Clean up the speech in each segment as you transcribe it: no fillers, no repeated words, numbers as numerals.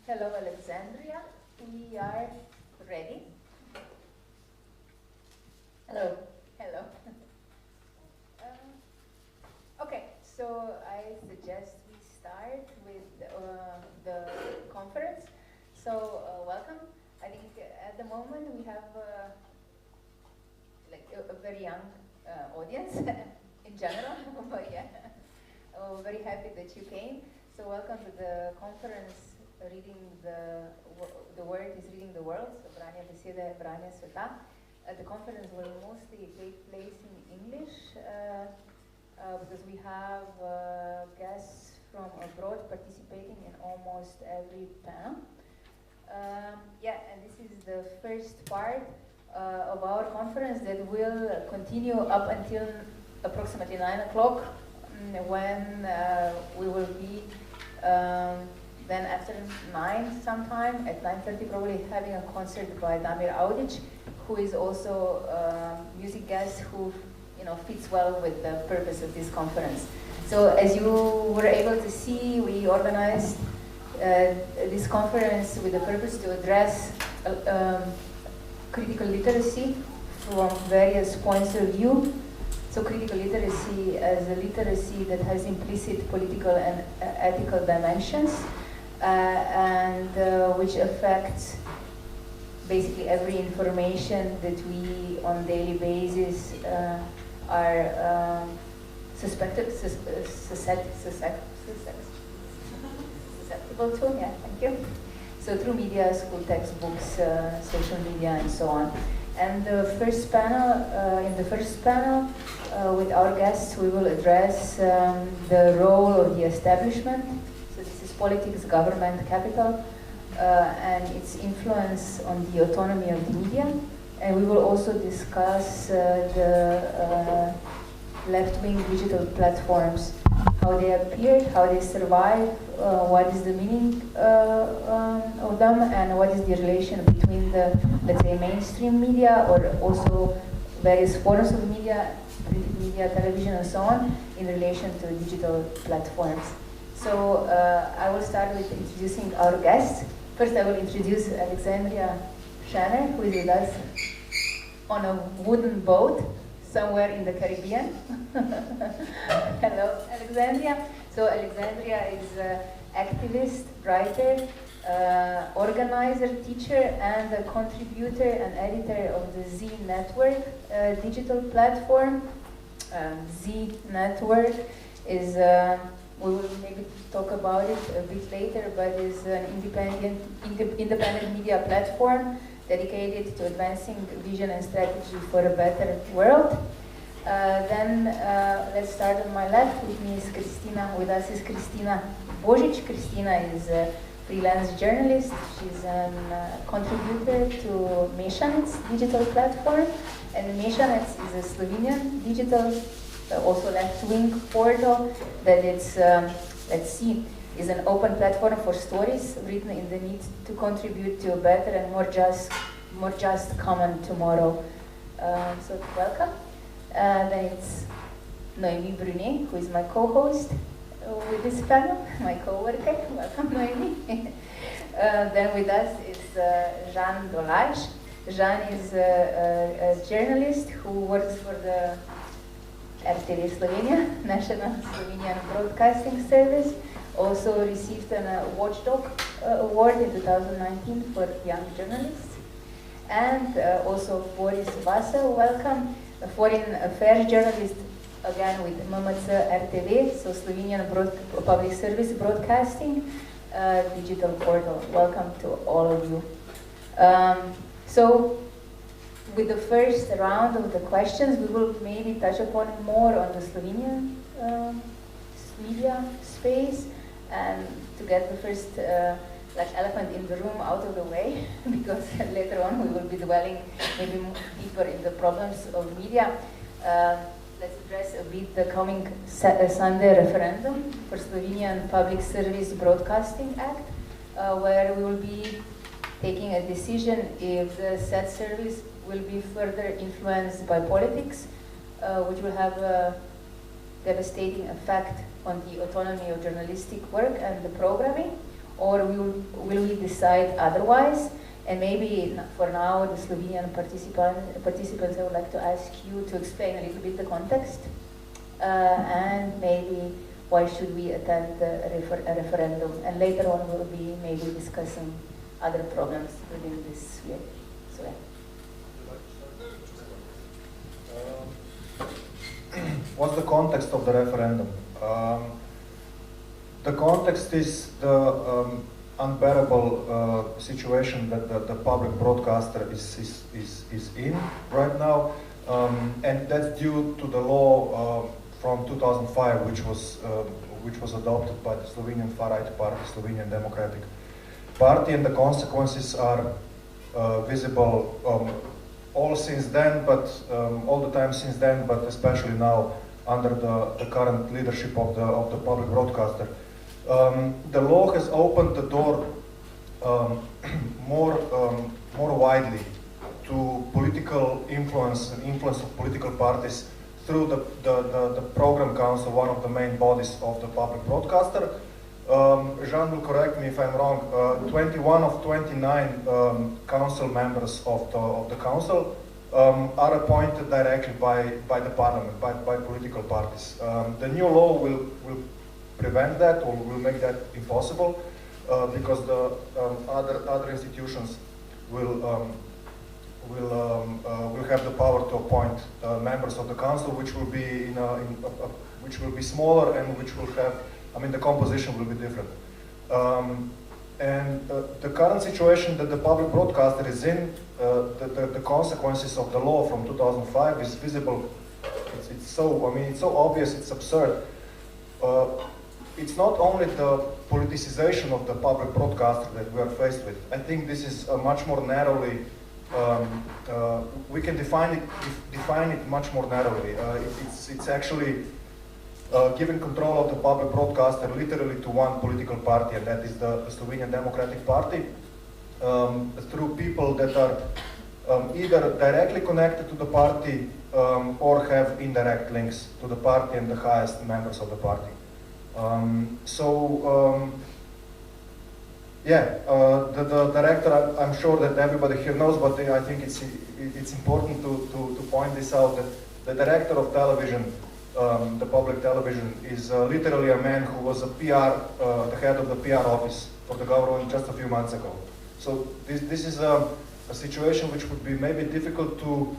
Hello, Alexandria. We are ready. Hello. Hello. Okay, so I suggest we start with the conference. So welcome. I think at the moment we have like a very young audience in general, but yeah, very happy that you came. So welcome to the conference. Reading the word is reading the world. So branje besede, branje sveta. The conference will mostly take place in English because we have guests from abroad participating in almost every panel. Yeah, and this is the first part of our conference that will continue up until approximately 9 o'clock when we will be then after 9 sometime, at 9:30 probably having a concert by Damir Audic, who is also a music guest who fits well with the purpose of this conference. So as you were able to see, we organized this conference with the purpose to address critical literacy from various points of view. So critical literacy as a literacy that has implicit political and ethical dimensions. And which affects basically every information that we on daily basis are susceptible to. Yeah, thank you. So through media, school textbooks, social media, and so on. And the first panel, in the first panel, with our guests, we will address the role of the establishment. Politics, government, capital, and its influence on the autonomy of the media. And we will also discuss the left-wing digital platforms, how they appeared, how they survive, what is the meaning of them, and what is the relation between the, let's say, mainstream media or also various forms of media, printed media, television, and so on, in relation to digital platforms. So I will start with introducing our guests. First I will introduce Alexandria Shaner, who is with us on a wooden boat somewhere in the Caribbean. Hello, Alexandria. So Alexandria is an activist, writer, organizer, teacher, and a contributor and editor of the ZNetwork digital platform. ZNetwork is we will maybe talk about it a bit later, but is an independent media platform dedicated to advancing vision and strategy for a better world. Then let's start on my left. With me is Kristina. With us is Kristina Božič. Kristina is a freelance journalist. She's a contributor to Mešanec digital platform, and Mešanec is a Slovenian digital also left-wing portal that it's, let's see, is an open platform for stories written in the need to contribute to a better and more just common tomorrow. So welcome. Then it's Noemi Brunet, who is my co-host with this panel, my co-worker. Welcome, Noemi. Then with us is Žan Dolajš. Žan is a journalist who works for the RTV Slovenia, National Slovenian Broadcasting Service, also received a Watchdog award in 2019 for young journalists. And also Boris Vasev, welcome, a foreign affairs journalist, again with MMC RTV, so Slovenian Public Service Broadcasting digital portal. Welcome to all of you. So with the first round of the questions, we will maybe touch upon more on the Slovenian media space, and to get the first like elephant in the room out of the way, because later on we will be dwelling maybe deeper in the problems of media. Let's address a bit the coming Sunday referendum for Slovenian Public Service Broadcasting Act, where we will be taking a decision if the said service will be further influenced by politics, which will have a devastating effect on the autonomy of journalistic work and the programming, or will we decide otherwise? And maybe for now, the Slovenian participants, I would like to ask you to explain a little bit the context, and maybe why should we attend a referendum? And later on, we'll be maybe discussing other problems within this sphere. So, yeah. What's the context of the referendum? The context is the unbearable situation that the public broadcaster is in right now, and that's due to the law from 2005, which was adopted by the Slovenian far-right party, Slovenian Democratic Party, and the consequences are visible all since then, but all the time since then, but especially now under the current leadership of the public broadcaster. The law has opened the door more widely to political influence and influence of political parties through the program council, one of the main bodies of the public broadcaster. Žan will correct me if I'm wrong. 21 of 29 council members of the council are appointed directly by the parliament, by political parties. The new law will prevent that, or will make that impossible, because the other institutions will have the power to appoint members of the council, which will be which will be smaller and which will have, I mean, the composition will be different. And the current situation that the public broadcaster is in, the consequences of the law from 2005 is visible. It's so, I mean, it's so obvious, it's absurd. It's not only the politicization of the public broadcaster that we are faced with. I think this is a much more narrowly, we can define it much more narrowly. It's actually giving control of the public broadcaster literally to one political party, and that is the Slovenian Democratic Party, through people that are either directly connected to the party or have indirect links to the party and the highest members of the party. The director, I'm sure that everybody here knows, but I think it's important to point this out, that the director of television, the public television, is literally a man who was a PR, the head of the PR office for the government just a few months ago. So this is a situation which would be maybe difficult to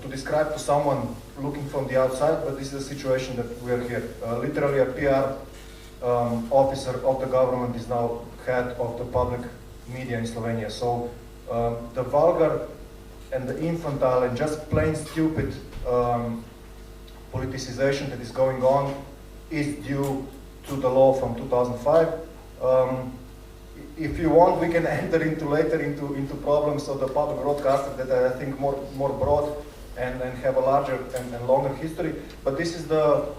describe to someone looking from the outside, but this is the situation that we are here. Literally a PR officer of the government is now head of the public media in Slovenia. So the vulgar and the infantile and just plain stupid politicization that is going on is due to the law from 2005. If you want, we can enter later into problems of the public broadcaster that are, I think, more broad and have a larger and longer history. But this is the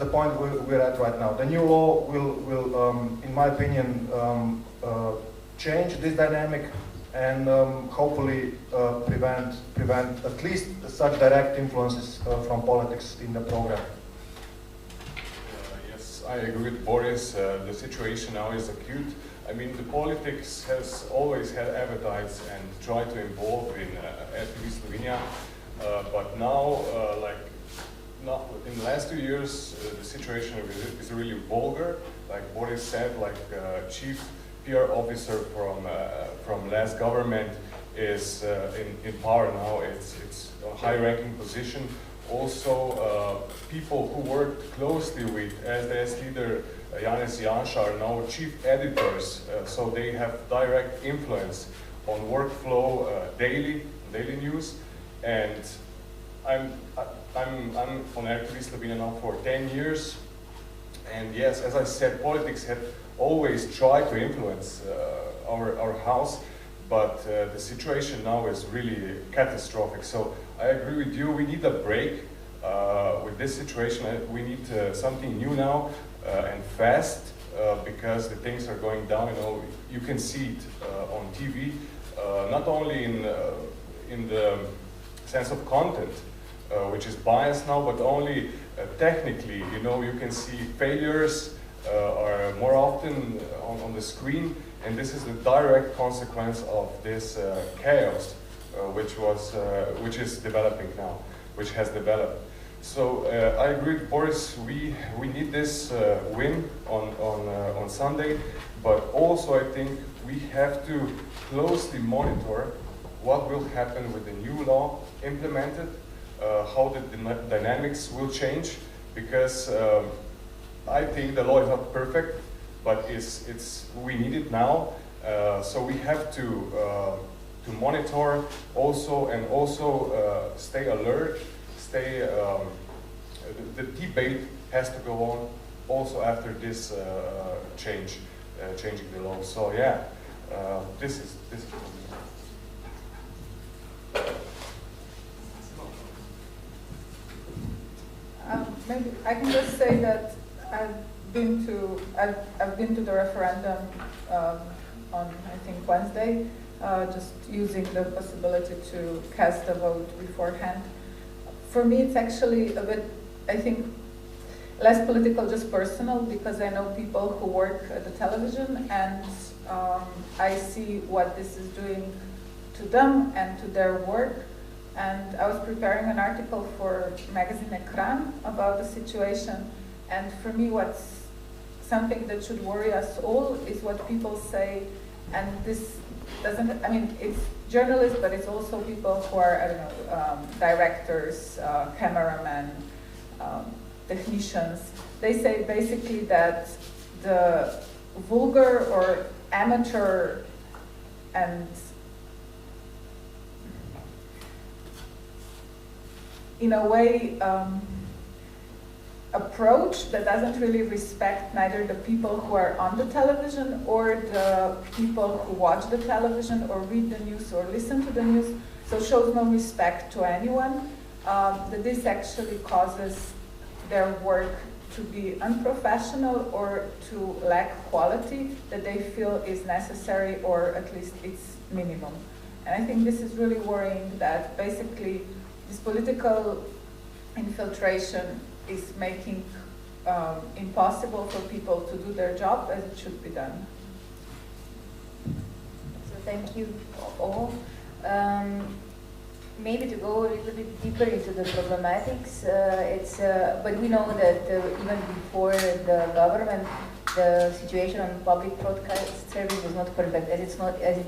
point we're at right now. The new law will in my opinion, change this dynamic and hopefully prevent at least such direct influences from politics in the program. Yes, I agree with Boris. The situation now is acute. I mean, the politics has always had appetites and tried to involve in RTV Slovenia, but now, in the last 2 years, the situation is really vulgar. Like Boris said, chief PR officer from last government is in power now. It's a high-ranking position. Also, people who worked closely with SDS leader Janez Janša are now chief editors, so they have direct influence on workflow, daily news. And I'm on RTV Slovenia now for 10 years, and yes, as I said, politics had always tried to influence our house, but the situation now is really catastrophic. So I agree with you, we need a break with this situation. We need something new now and fast, because the things are going down. You know, you can see it on TV, not only in the sense of content, which is biased now, but only technically. You know, you can see failures are more often on the screen, and this is the direct consequence of this chaos, which is developing now, which has developed. So I agree with Boris. We need this win on Sunday, but also I think we have to closely monitor what will happen with the new law implemented, how the dynamics will change, because I think the law is not perfect, but we need it now. So we have to monitor also, and also stay alert. The debate has to go on also after this changing the law. So yeah, this is. Maybe I can just say that I've been to the referendum on I think Wednesday, just using the possibility to cast a vote beforehand. For me, it's actually a bit, I think, less political, just personal, because I know people who work at the television, and I see what this is doing to them and to their work. And I was preparing an article for magazine Ekran about the situation, and for me what's something that should worry us all is what people say, and this doesn't, I mean, it's journalists, but it's also people who are, I don't know, directors, cameramen, technicians. They say basically that the vulgar or amateur and in a way approach that doesn't really respect neither the people who are on the television or the people who watch the television or read the news or listen to the news, so shows no respect to anyone, that this actually causes their work to be unprofessional or to lack quality that they feel is necessary, or at least it's minimum. And I think this is really worrying, that basically this political infiltration is making impossible for people to do their job as it should be done. So thank you all. Maybe to go a little bit deeper into the problematics, but we know that even before the government, the situation on public broadcast service was not perfect, as it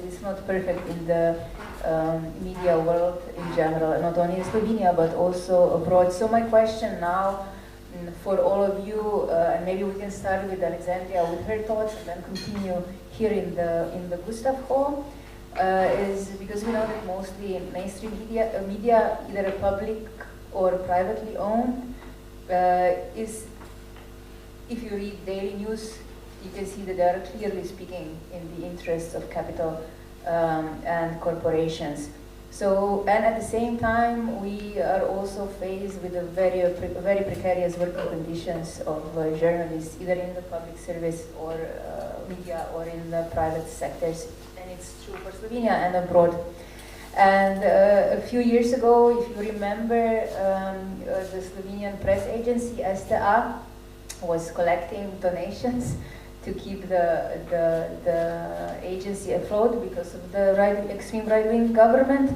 is not perfect in the media world in general, not only in Slovenia but also abroad. So my question now for all of you, and maybe we can start with Alexandria with her thoughts and then continue here in the Gustaf Hall, is because we know that mostly mainstream media, either public or privately owned, is, if you read daily news, you can see that they are clearly speaking in the interests of capital and corporations. So, and at the same time, we are also faced with the very precarious working conditions of journalists, either in the public service or media or in the private sectors. And it's true for Slovenia and abroad. And a few years ago, if you remember, the Slovenian press agency, STA, was collecting donations to keep the agency afloat because of the extreme right-wing government.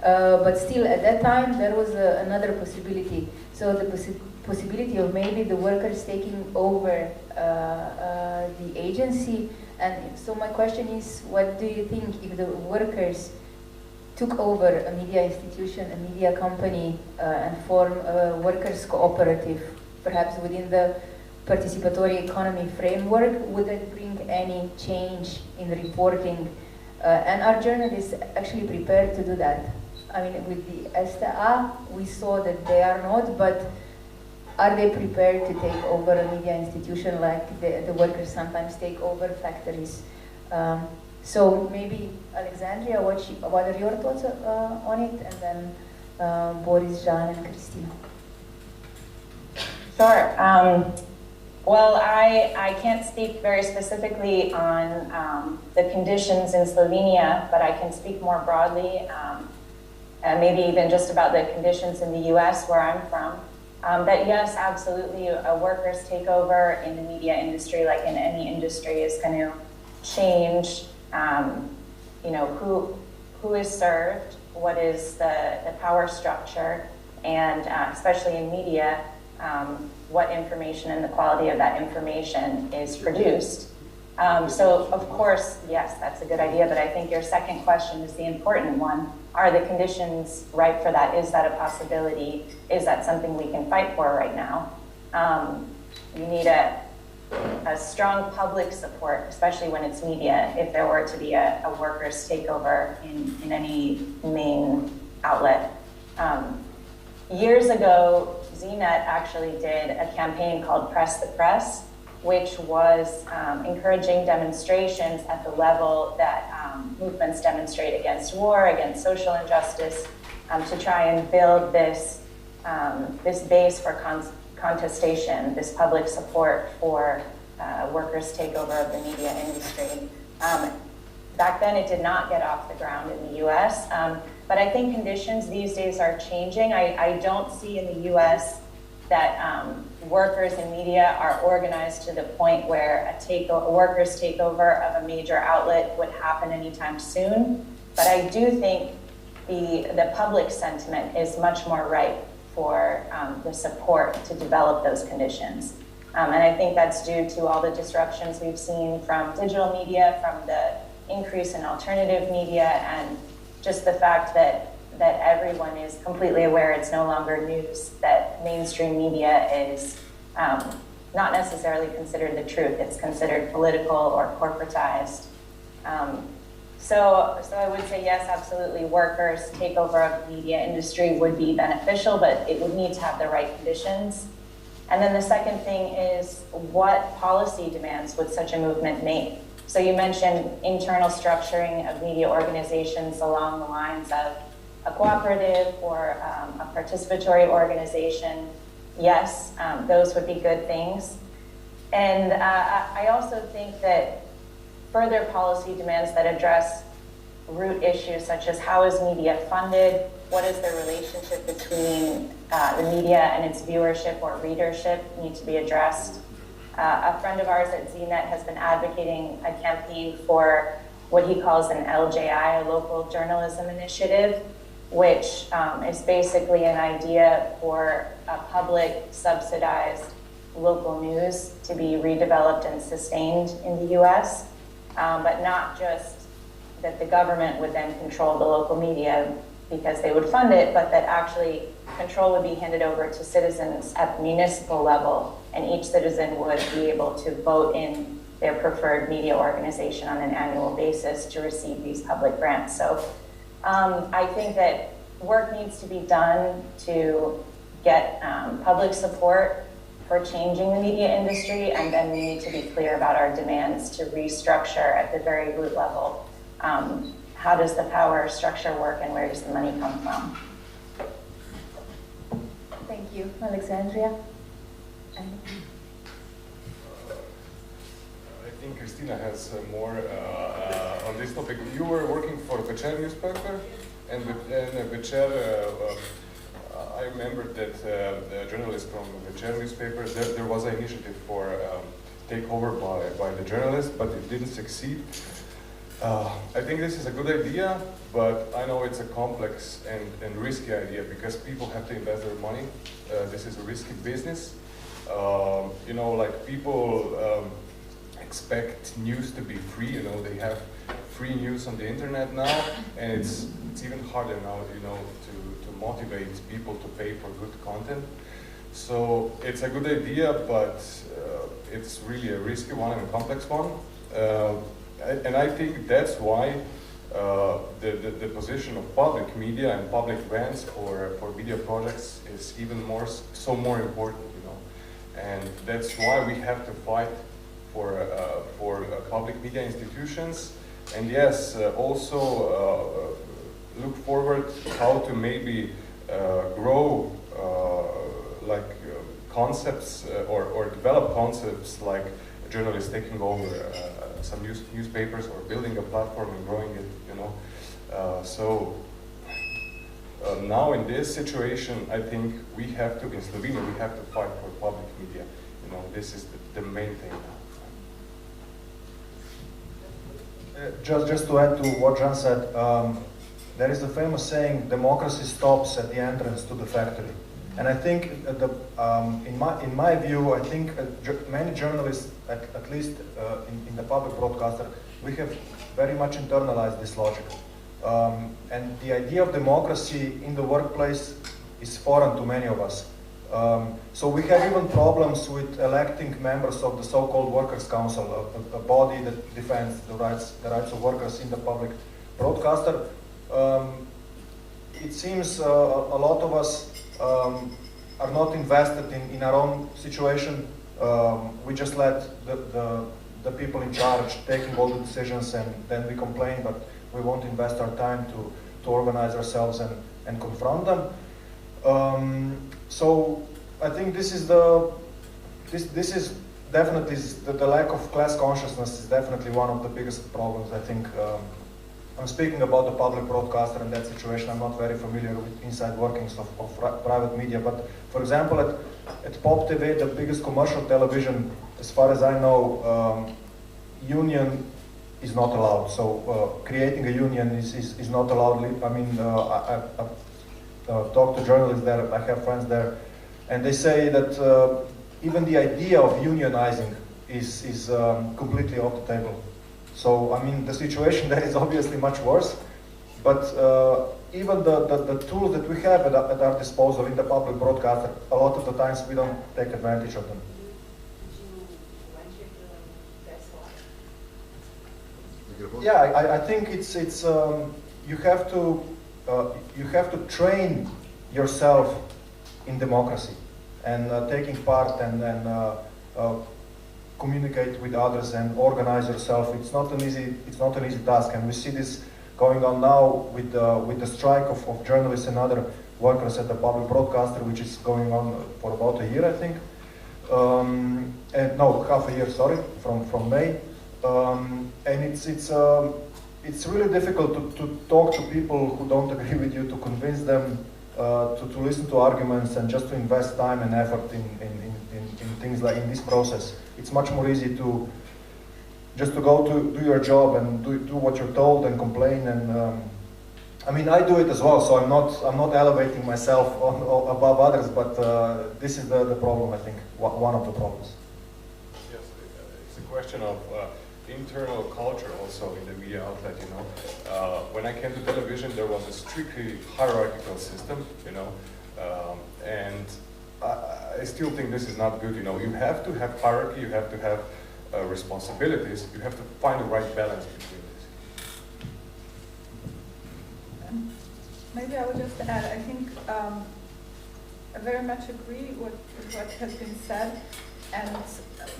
But still, at that time, there was another possibility. So the possibility of maybe the workers taking over the agency. And so my question is, what do you think if the workers took over a media institution, a media company, and form a workers' cooperative, perhaps within the participatory economy framework? Would that bring any change in reporting? And are journalists actually prepared to do that? I mean, with the STA, we saw that they are not, but are they prepared to take over a media institution like the workers sometimes take over factories? So maybe Alexandria, what are your thoughts on it? And then Boris, Žan, and Kristina. Sure. Well, I can't speak very specifically on the conditions in Slovenia, but I can speak more broadly, and maybe even just about the conditions in the US where I'm from. that yes, absolutely, a workers' takeover in the media industry, like in any industry, is going to change, who is served, what is the power structure, and especially in media, what information and the quality of that information is produced. So, of course, yes, that's a good idea, but I think your second question is the important one. Are the conditions ripe for that? Is that a possibility? Is that something we can fight for right now? You need a strong public support, especially when it's media, if there were to be a workers' takeover in any main outlet. Years ago, ZNet actually did a campaign called Press the Press, which was encouraging demonstrations at the level that movements demonstrate against war, against social injustice, to try and build this base for contestation, this public support for workers' takeover of the media industry. Back then, it did not get off the ground in the U.S., but I think conditions these days are changing. I don't see in the U.S. that workers in media are organized to the point where a workers' takeover of a major outlet would happen anytime soon. But I do think the public sentiment is much more ripe for the support to develop those conditions. And I think that's due to all the disruptions we've seen from digital media, from the increase in alternative media, and just the fact that everyone is completely aware it's no longer news, that mainstream media is not necessarily considered the truth. It's considered political or corporatized. So I would say yes, absolutely, workers' takeover of the media industry would be beneficial, but it would need to have the right conditions. And then the second thing is, what policy demands would such a movement make? So you mentioned internal structuring of media organizations along the lines of a cooperative or a participatory organization. Yes, those would be good things. And I also think that further policy demands that address root issues such as how is media funded, what is the relationship between the media and its viewership or readership need to be addressed. A friend of ours at ZNet has been advocating a campaign for what he calls an LJI, a local journalism initiative, which is basically an idea for a public subsidized local news to be redeveloped and sustained in the US, but not just that the government would then control the local media because they would fund it, but that actually control would be handed over to citizens at the municipal level, and each citizen would be able to vote in their preferred media organization on an annual basis to receive these public grants. So I think that work needs to be done to get public support for changing the media industry, and then we need to be clear about our demands to restructure at the very root level. How does the power structure work, and where does the money come from? Thank you, Alexandria. I think Kristina has more on this topic. You were working for Večer newspaper, and Večer, I remember that the journalist from Večer newspaper, there was an initiative for takeover by the journalist, but it didn't succeed. I think this is a good idea, but I know it's a complex and risky idea because people have to invest their money. This is a risky business. Like people expect news to be free. They have free news on the internet now, and it's even harder now, to motivate people to pay for good content. So it's a good idea, but it's really a risky one and a complex one. And I think that's why the position of public media and public grants for media projects is even more important, And that's why we have to fight for public media institutions. And yes, also look forward how to maybe grow concepts or develop concepts like journalists taking over some newspapers or building a platform and growing it, So Now in this situation, I think we have to, in Slovenia, we have to fight for public media. You know, this is the main thing now. Just to add to what Žan said, there is a famous saying, democracy stops at the entrance to the factory. And I think, in my view, I think many journalists, at least in the public broadcaster, we have very much internalized this logic. And the idea of democracy in the workplace is foreign to many of us. So we have even problems with electing members of the so-called Workers' Council, a body that defends the rights of workers in the public broadcaster. It seems a lot of us are not invested in our own situation. We just let the people in charge taking all the decisions, and then we complain, but we won't invest our time to organize ourselves and confront them. So I think this is definitely the lack of class consciousness is definitely one of the biggest problems. I think I'm speaking about the public broadcaster in that situation. I'm not very familiar with inside workings of private media, but for example at Pop TV, the biggest commercial television, as far as I know, union is not allowed. So creating a union is not allowed. I mean, I talk to journalists there, I have friends there, and they say that even the idea of unionizing is completely off the table. So, I mean, the situation there is obviously much worse, but even the tools that we have at our disposal in the public broadcaster, a lot of the times we don't take advantage of them. Yeah, I think it's you have to train yourself in democracy and taking part and communicate with others and organize yourself. It's not an easy task, and we see this going on now with the strike of journalists and other workers at the public broadcaster, which is going on for about a year, I think. And no, half a year, sorry, from May. And it's really difficult to talk to people who don't agree with you, to convince them to listen to arguments and just to invest time and effort in things like in this process. It's much more easy to just to go to do your job and do what you're told and complain. And I mean, I do it as well, so I'm not elevating myself above others, but this is the problem, I think, one of the problems. Yes, it's a question of internal culture also in the media outlet, you know. When I came to television, there was a strictly hierarchical system, you know, and I still think this is not good, you know. You have to have hierarchy, you have to have responsibilities, you have to find the right balance between this. Maybe I would just add, I think I very much agree with what has been said. And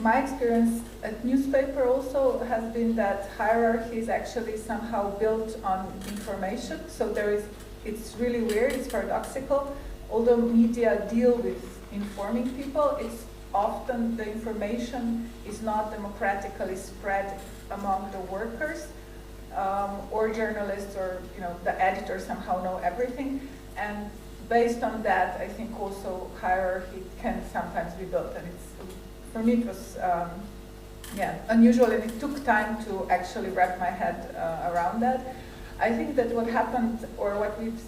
my experience at newspaper also has been that hierarchy is actually somehow built on information. So it's really weird, it's paradoxical. Although media deal with informing people, it's often the information is not democratically spread among the workers or journalists, or the editors somehow know everything. And based on that, I think also hierarchy can sometimes be built, and for me it was unusual, and it took time to actually wrap my head around that. I think that what happened, or what we've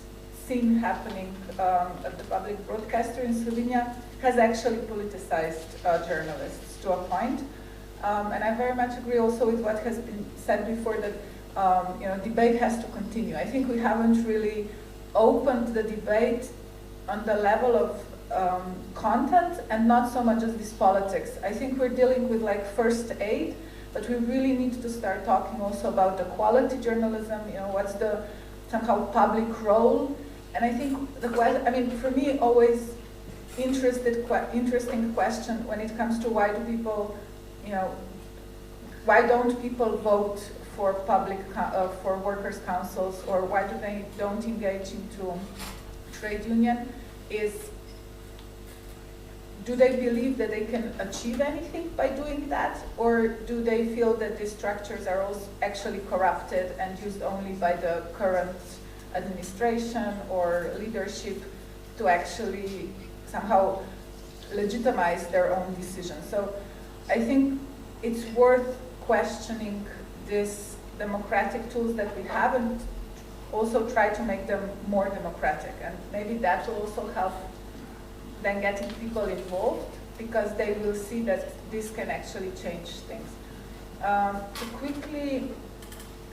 seen happening at the public broadcaster in Slovenia, has actually politicized journalists to a point. And I very much agree also with what has been said before, that debate has to continue. I think we haven't really opened the debate on the level of content and not so much as this politics. I think we're dealing with like first aid, but we really need to start talking also about the quality journalism, what's the somehow public role. And I think for me, always interesting question when it comes to why do people, why don't people vote for for workers' councils, or why do they don't engage into trade union, is do they believe that they can achieve anything by doing that, or do they feel that these structures are also actually corrupted and used only by the current administration or leadership to actually somehow legitimize their own decisions. So I think it's worth questioning these democratic tools that we have and also try to make them more democratic. And maybe that will also help then getting people involved, because they will see that this can actually change things. To quickly,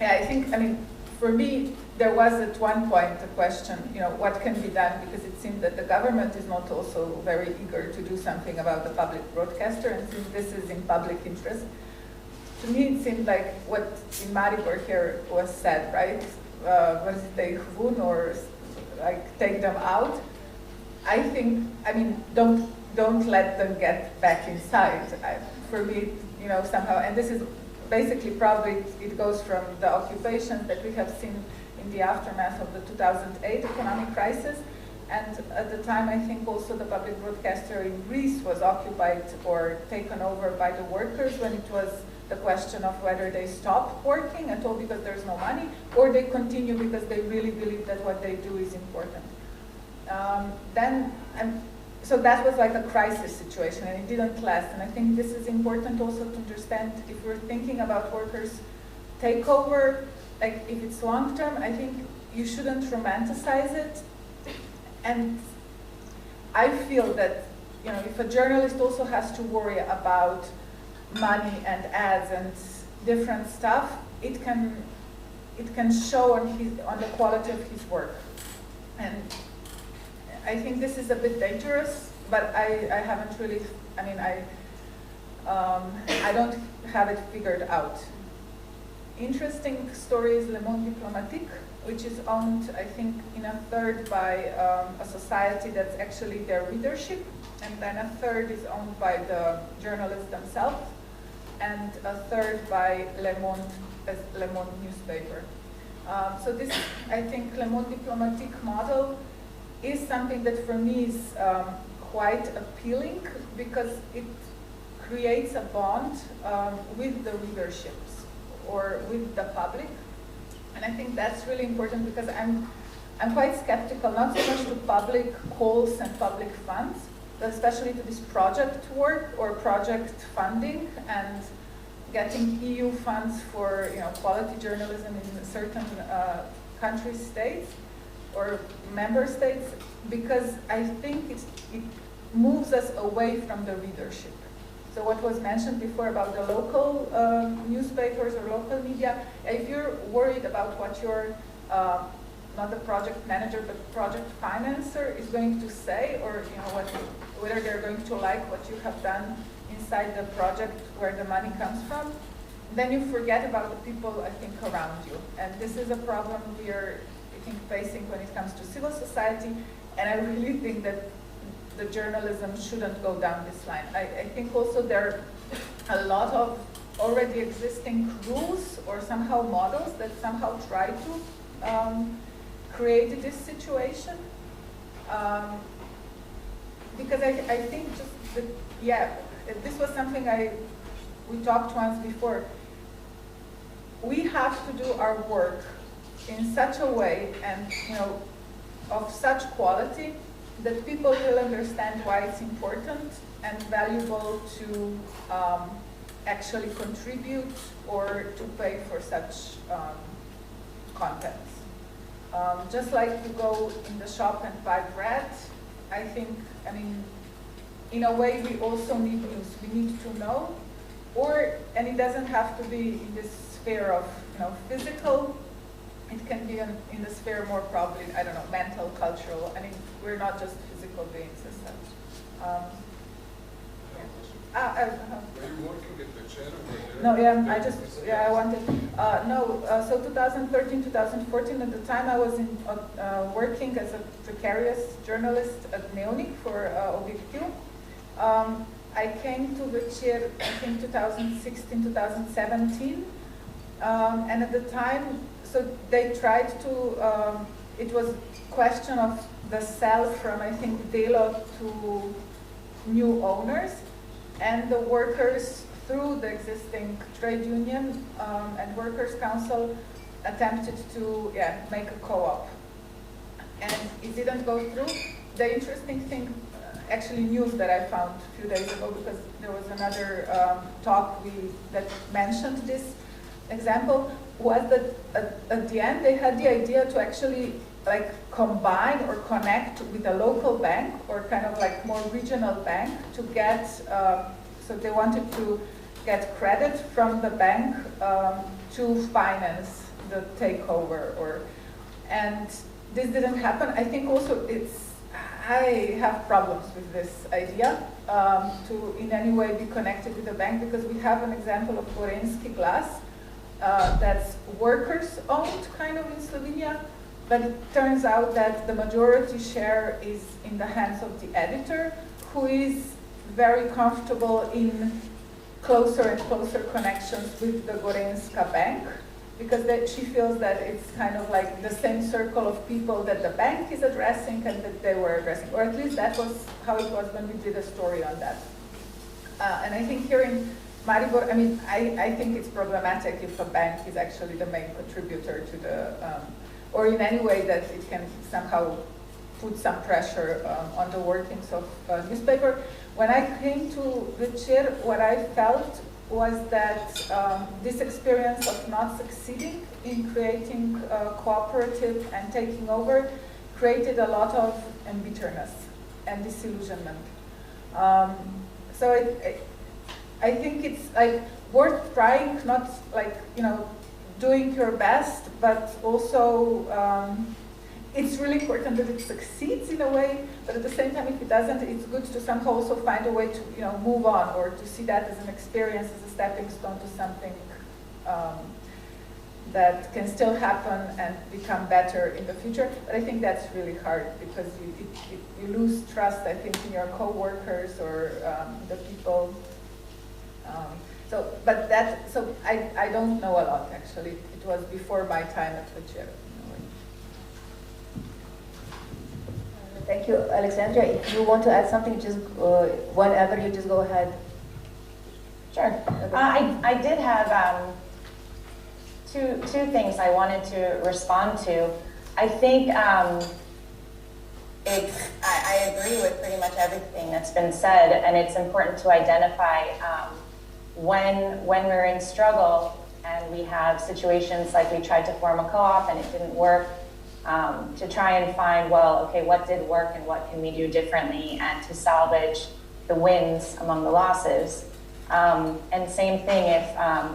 I mean, for me, there was at one point a question, what can be done, because it seemed that the government is not also very eager to do something about the public broadcaster, and since this is in public interest, to me it seemed like what in Maribor here was said, right? Was it a hvun, or like take them out? I think, don't let them get back inside. For me, somehow, and this is basically probably, it goes from the occupations that we have seen in the aftermath of the 2008 economic crisis. And at the time, I think also the public broadcaster in Greece was occupied or taken over by the workers when it was the question of whether they stop working at all because there's no money, or they continue because they really believe that what they do is important. So that was like a crisis situation, and it didn't last. And I think this is important also to understand, if we're thinking about workers' takeover, like if it's long term, I think you shouldn't romanticize it. And I feel that, if a journalist also has to worry about money and ads and different stuff, it can show on the quality of his work. And I think this is a bit dangerous, but I haven't really, I don't have it figured out. Interesting story is Le Monde Diplomatique, which is owned, I think, in a third by a society that's actually their readership, and then a third is owned by the journalists themselves, and a third by Le Monde, as Le Monde newspaper. So this, I think, Le Monde Diplomatique model is something that for me is quite appealing, because it creates a bond with the readerships or with the public. And I think that's really important, because I'm quite skeptical, not so much to public calls and public funds, but especially to this project work or project funding and getting EU funds for quality journalism in certain country states or member states, because I think it moves us away from the readership. So what was mentioned before about the local newspapers or local media, if you're worried about what your, not the project manager, but project financer is going to say, or whether they're going to like what you have done inside the project where the money comes from, then you forget about the people, I think, around you. And this is a problem we are, I think, facing when it comes to civil society, and I really think that the journalism shouldn't go down this line. I think also there are a lot of already existing rules or somehow models that somehow try to create this situation. Because I think just that, this was something we talked once before. We have to do our work in such a way and of such quality that people will understand why it's important and valuable to actually contribute or to pay for such contents. Just like you go in the shop and buy bread, I think, in a way we also need news. We need to know, and it doesn't have to be in this sphere of physical. It can be in the sphere more probably, I don't know, mental, cultural. We're not just physical beings as such. Were you working at the channel? No, I wanted, so 2013, 2014, at the time I was working as a precarious journalist at Neonik for Objektiv. I came to Večer, I think 2016, 2017, and at the time, so they tried to, it was question of the sell from, I think, Delo to new owners, and the workers, through the existing trade union and workers' council, attempted to make a co-op and it didn't go through. The interesting thing, actually news that I found a few days ago, because there was another talk that mentioned this example, was that at the end they had the idea to actually like combine or connect with a local bank or kind of like more regional bank to get, so they wanted to get credit from the bank to finance the takeover, and this didn't happen. I think also I have problems with this idea to in any way be connected with the bank, because we have an example of Gorenjski Glas that's workers owned kind of in Slovenia, but it turns out that the majority share is in the hands of the editor, who is very comfortable in closer and closer connections with the Gorenjska bank, because she feels that it's kind of like the same circle of people that the bank is addressing and that they were addressing, or at least that was how it was when we did a story on that. And I think here in Maribor, I mean, I think it's problematic if a bank is actually the main contributor to the, or in any way that it can somehow put some pressure on the workings of newspaper. When I came to Večer, what I felt was that this experience of not succeeding in creating cooperative and taking over created a lot of embitterment and disillusionment. So I think it's like worth trying, not like, you know, doing your best, but also it's really important that it succeeds in a way, but at the same time, if it doesn't, it's good to somehow also find a way to, you know, move on, or to see that as an experience, as a stepping stone to something that can still happen and become better in the future. But I think that's really hard, because you lose trust, I think, in your co-workers or the people. So I don't know a lot, actually. It was before my time at Večer. Thank you, Alexandria. If you want to add something, just whenever you just go ahead. Sure. Okay. I did have two things I wanted to respond to. I think I agree with pretty much everything that's been said, and it's important to identify when we're in struggle and we have situations like we tried to form a co-op and it didn't work, to try and find, well, okay, what did work and what can we do differently, and to salvage the wins among the losses. And same thing if,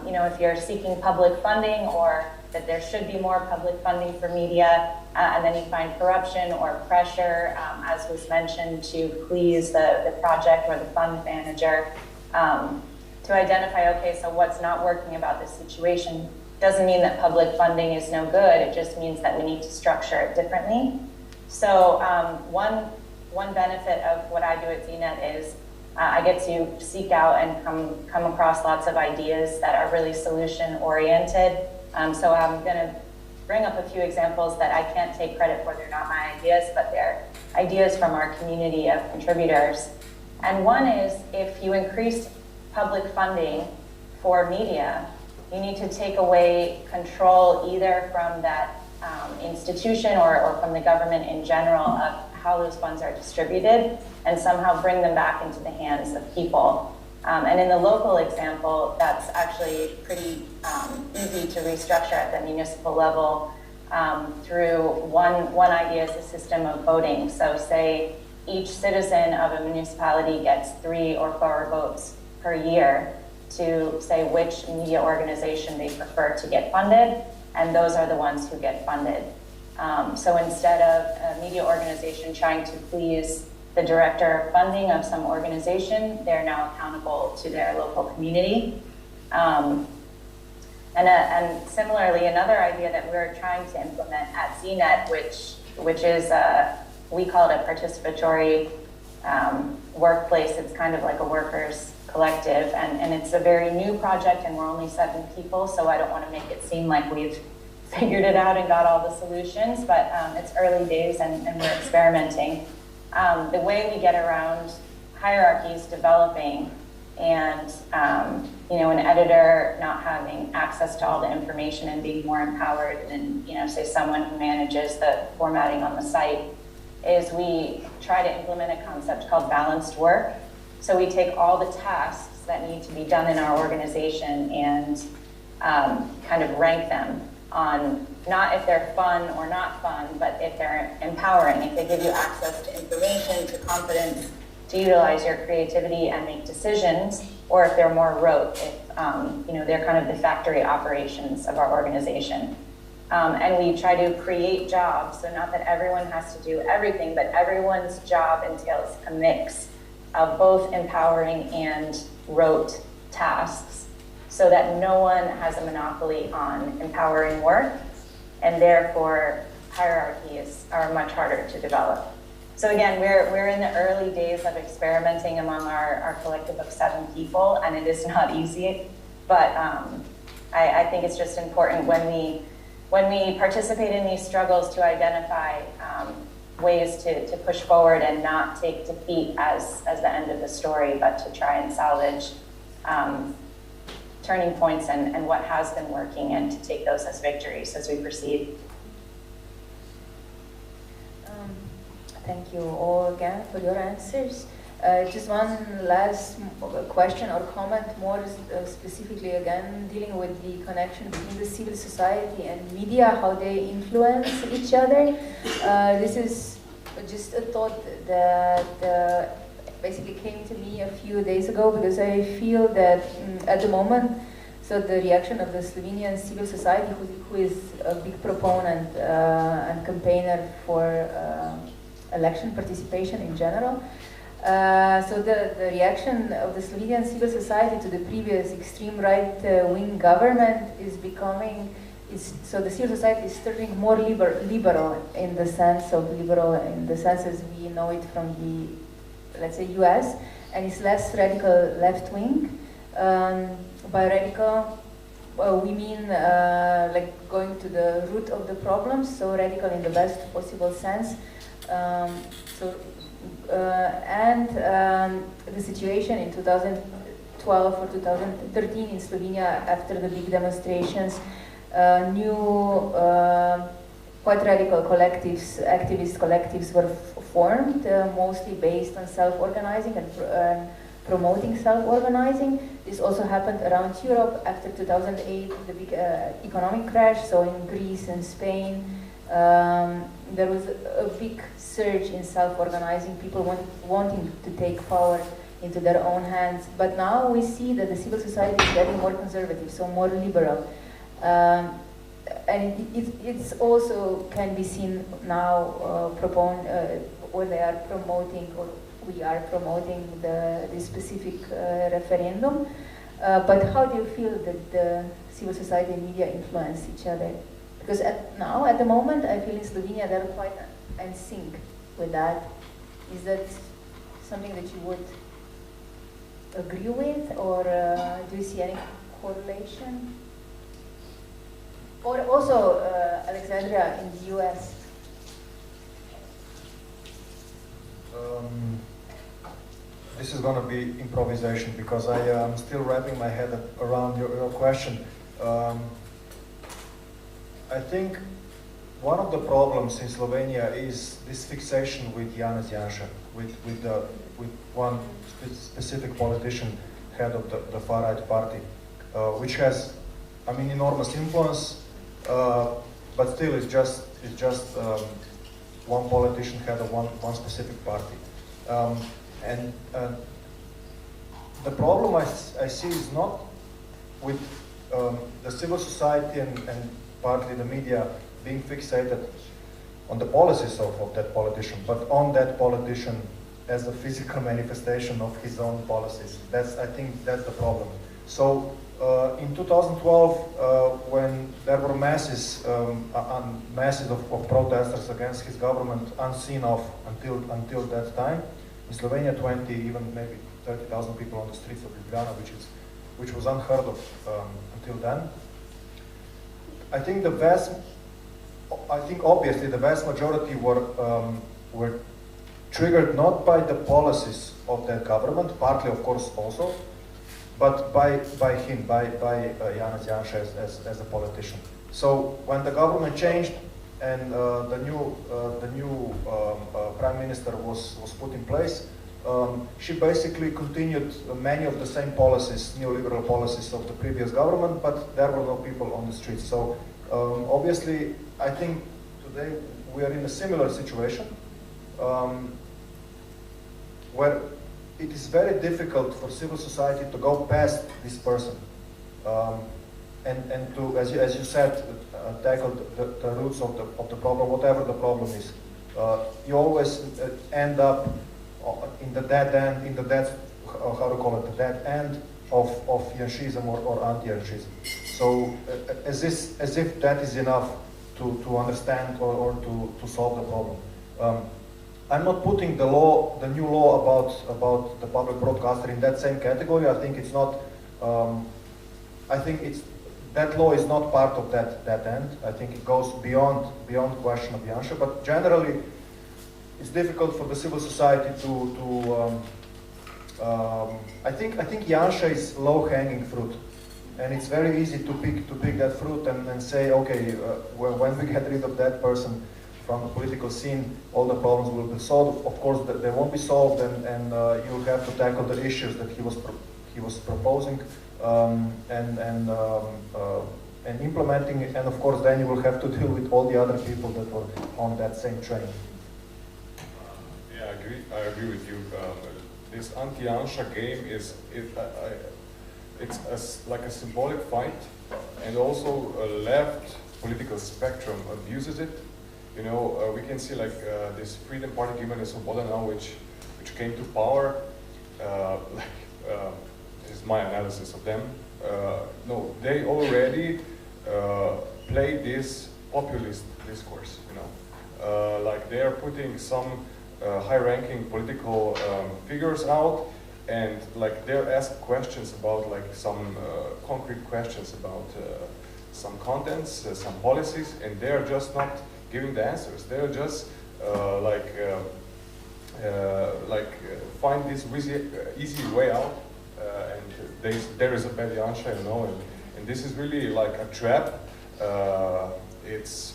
you know, if you're seeking public funding, or that there should be more public funding for media, and then you find corruption or pressure, as was mentioned, to please the project or the fund manager, to identify, okay, so what's not working about this situation. Doesn't mean that public funding is no good, it just means that we need to structure it differently. So one benefit of what I do at ZNet is I get to seek out and come across lots of ideas that are really solution oriented. So I'm gonna bring up a few examples that I can't take credit for, they're not my ideas, but they're ideas from our community of contributors. And one is, if you increase public funding for media, you need to take away control either from that institution or from the government in general of how those funds are distributed, and somehow bring them back into the hands of people. And in the local example, that's actually pretty easy to restructure at the municipal level through one idea is a system of voting. So say each citizen of a municipality gets 3 or 4 votes per year to say which media organization they prefer to get funded, and those are the ones who get funded. So instead of a media organization trying to please the director of funding of some organization, they're now accountable to their local community. And similarly, another idea that we're trying to implement at ZNet, which is, we call it a participatory workplace. It's kind of like a workers' collective, and it's a very new project, and we're only 7 people, so I don't want to make it seem like we've figured it out and got all the solutions, but it's early days and we're experimenting. The way we get around hierarchies developing and an editor not having access to all the information and being more empowered than say someone who manages the formatting on the site, is we try to implement a concept called balanced work. So we take all the tasks that need to be done in our organization and kind of rank them on not if they're fun or not fun, but if they're empowering, if they give you access to information, to confidence, to utilize your creativity and make decisions, or if they're more rote, if they're kind of the factory operations of our organization. And we try to create jobs, so not that everyone has to do everything, but everyone's job entails a mix of both empowering and rote tasks, so that no one has a monopoly on empowering work, and therefore hierarchies are much harder to develop. So again, we're in the early days of experimenting among our collective of 7 people, and it is not easy, but I think it's just important when we participate in these struggles to identify ways to push forward and not take defeat as the end of the story, but to try and salvage turning points and what has been working, and to take those as victories as we proceed. Thank you all again for your answers. Just one last question or comment, more specifically again, dealing with the connection between the civil society and media, how they influence each other. This is just a thought that basically came to me a few days ago, because I feel that at the moment, so the reaction of the Slovenian civil society, who is a big proponent and campaigner for election participation in general. So the reaction of the Slovenian civil society to the previous extreme right-wing government is becoming, so the civil society is turning more liberal in the sense as we know it from the, let's say, US, and it's less radical left-wing. By radical, we mean like going to the root of the problems, so radical in the best possible sense. The situation in 2012 or 2013 in Slovenia after the big demonstrations, new quite radical collectives, activist collectives were formed, mostly based on self-organizing and promoting self-organizing. This also happened around Europe after 2008, the big economic crash, so in Greece and Spain. There was a big surge in self-organizing, people wanting to take power into their own hands. But now we see that the civil society is getting more conservative, so more liberal. And it's also can be seen now where they are promoting, or we are promoting this specific referendum. But how do you feel that the civil society and media influence each other? Because at the moment, I feel in Slovenia they're quite in sync with that. Is that something that you would agree with, or do you see any correlation? Or also, Alexandria, in the US? This is going to be improvisation, because I am still wrapping my head around your question. I think one of the problems in Slovenia is this fixation with Janez Janša, with one specific politician, head of the far-right party, which has, enormous influence, but still it's just one politician, head of one specific party. And the problem I see is not with the civil society and partly the media being fixated on the policies of that politician, but on that politician as a physical manifestation of his own policies. I think that's the problem. So in 2012, when there were masses of protesters against his government, unseen of until that time, in Slovenia 20, even maybe 30,000 people on the streets of Ljubljana, which was unheard of until then. I think obviously the vast majority were triggered not by the policies of that government, partly of course also, but by Janez Janša as a politician. So when the government changed and the new prime minister was put in place, she basically continued many of the same policies, neoliberal policies of the previous government, but there were no people on the streets. So obviously, I think today we are in a similar situation where it is very difficult for civil society to go past this person and to, as you said, tackle the roots of the problem, whatever the problem is. You always end up in the dead end, the dead end of Janšism or anti-Janšism. So as if that is enough to understand or to solve the problem. I'm not putting the new law about the public broadcaster in that same category. I think it's not. I think that law is not part of that end. I think it goes beyond question of Janša. But generally, it's difficult for the civil society to. I think Janša is low-hanging fruit, and it's very easy to pick that fruit and say, okay, when we get rid of that person from the political scene, all the problems will be solved. Of course, they won't be solved, and you'll have to tackle the issues that he was proposing and implementing it. And of course, then you will have to deal with all the other people that were on that same train. Yeah, I agree with you. This anti-Janša game it's like a symbolic fight, and also a left political spectrum abuses it. You know, we can see like this Freedom Party, Gimene Svoboda now, which came to power. This is my analysis of them. No, they already play this populist discourse. You know, like they are putting some high-ranking political figures out, and like they're asked questions about like some concrete questions about some contents, some policies, and they're just not giving the answers. They're just find this easy way out, and there is a bad Janša, you know, and this is really like a trap. It's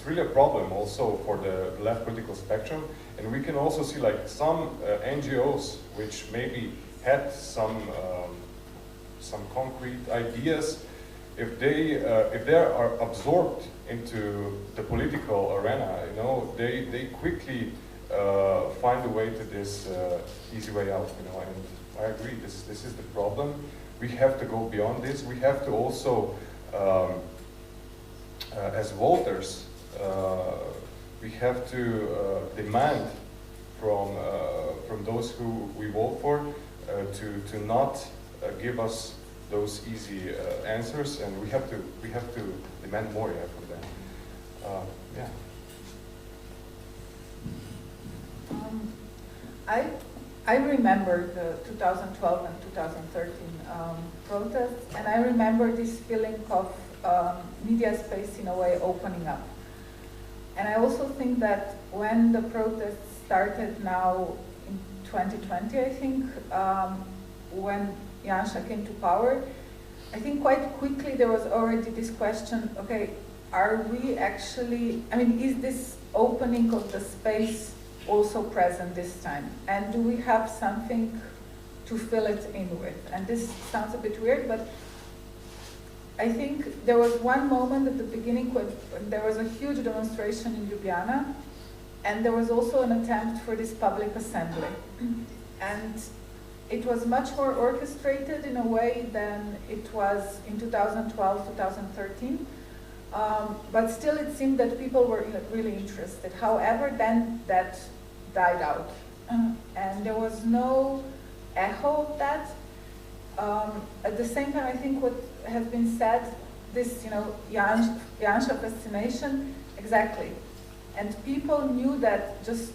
really a problem also for the left political spectrum, and we can also see like some NGOs which maybe had some concrete ideas. If they are absorbed into the political arena, you know, they quickly find a way to this easy way out, you know. And I agree, this is the problem. We have to go beyond this. We have to also, as voters, we have to demand from those who we vote for to not give us those easy answers, and we have to demand more from them. Yeah. I remember the 2012 and 2013 protests, and I remember this feeling of media space in a way opening up. And I also think that when the protests started now in 2020, I think, when Janša came to power, I think quite quickly there was already this question, okay, are we actually, I mean, is this opening of the space also present this time? And do we have something to fill it in with? And this sounds a bit weird, but I think there was one moment at the beginning when there was a huge demonstration in Ljubljana, and there was also an attempt for this public assembly. And it was much more orchestrated in a way than it was in 2012, 2013. But still it seemed that people were really interested. However, then that died out. And there was no echo of that. At the same time, I think what has been said, this, Janša fascination, exactly. And people knew that just,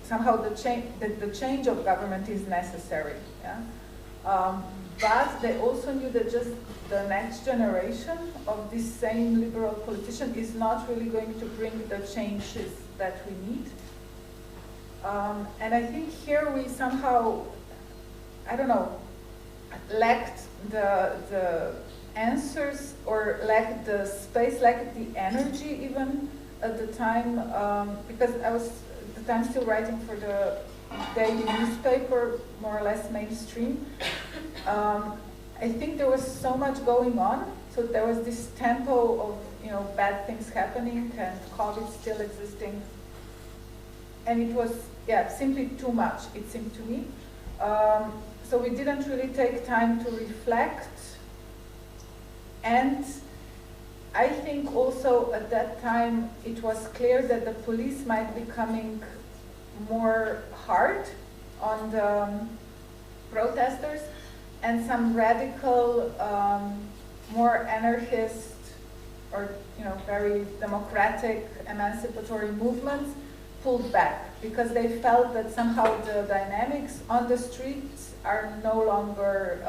somehow the change of government is necessary. Yeah? But they also knew that just the next generation of this same liberal politician is not really going to bring the changes that we need. And I think here we somehow, I don't know, lacked the answers or lacked the space, lacked the energy even at the time, because I was at the time still writing for the daily newspaper, more or less mainstream. I think there was so much going on, so there was this tempo of bad things happening and COVID still existing, and it was simply too much, it seemed to me. So we didn't really take time to reflect, and I think also at that time it was clear that the police might be coming more hard on the protesters, and some radical, more anarchist or very democratic emancipatory movements pulled back because they felt that somehow the dynamics on the streets are no longer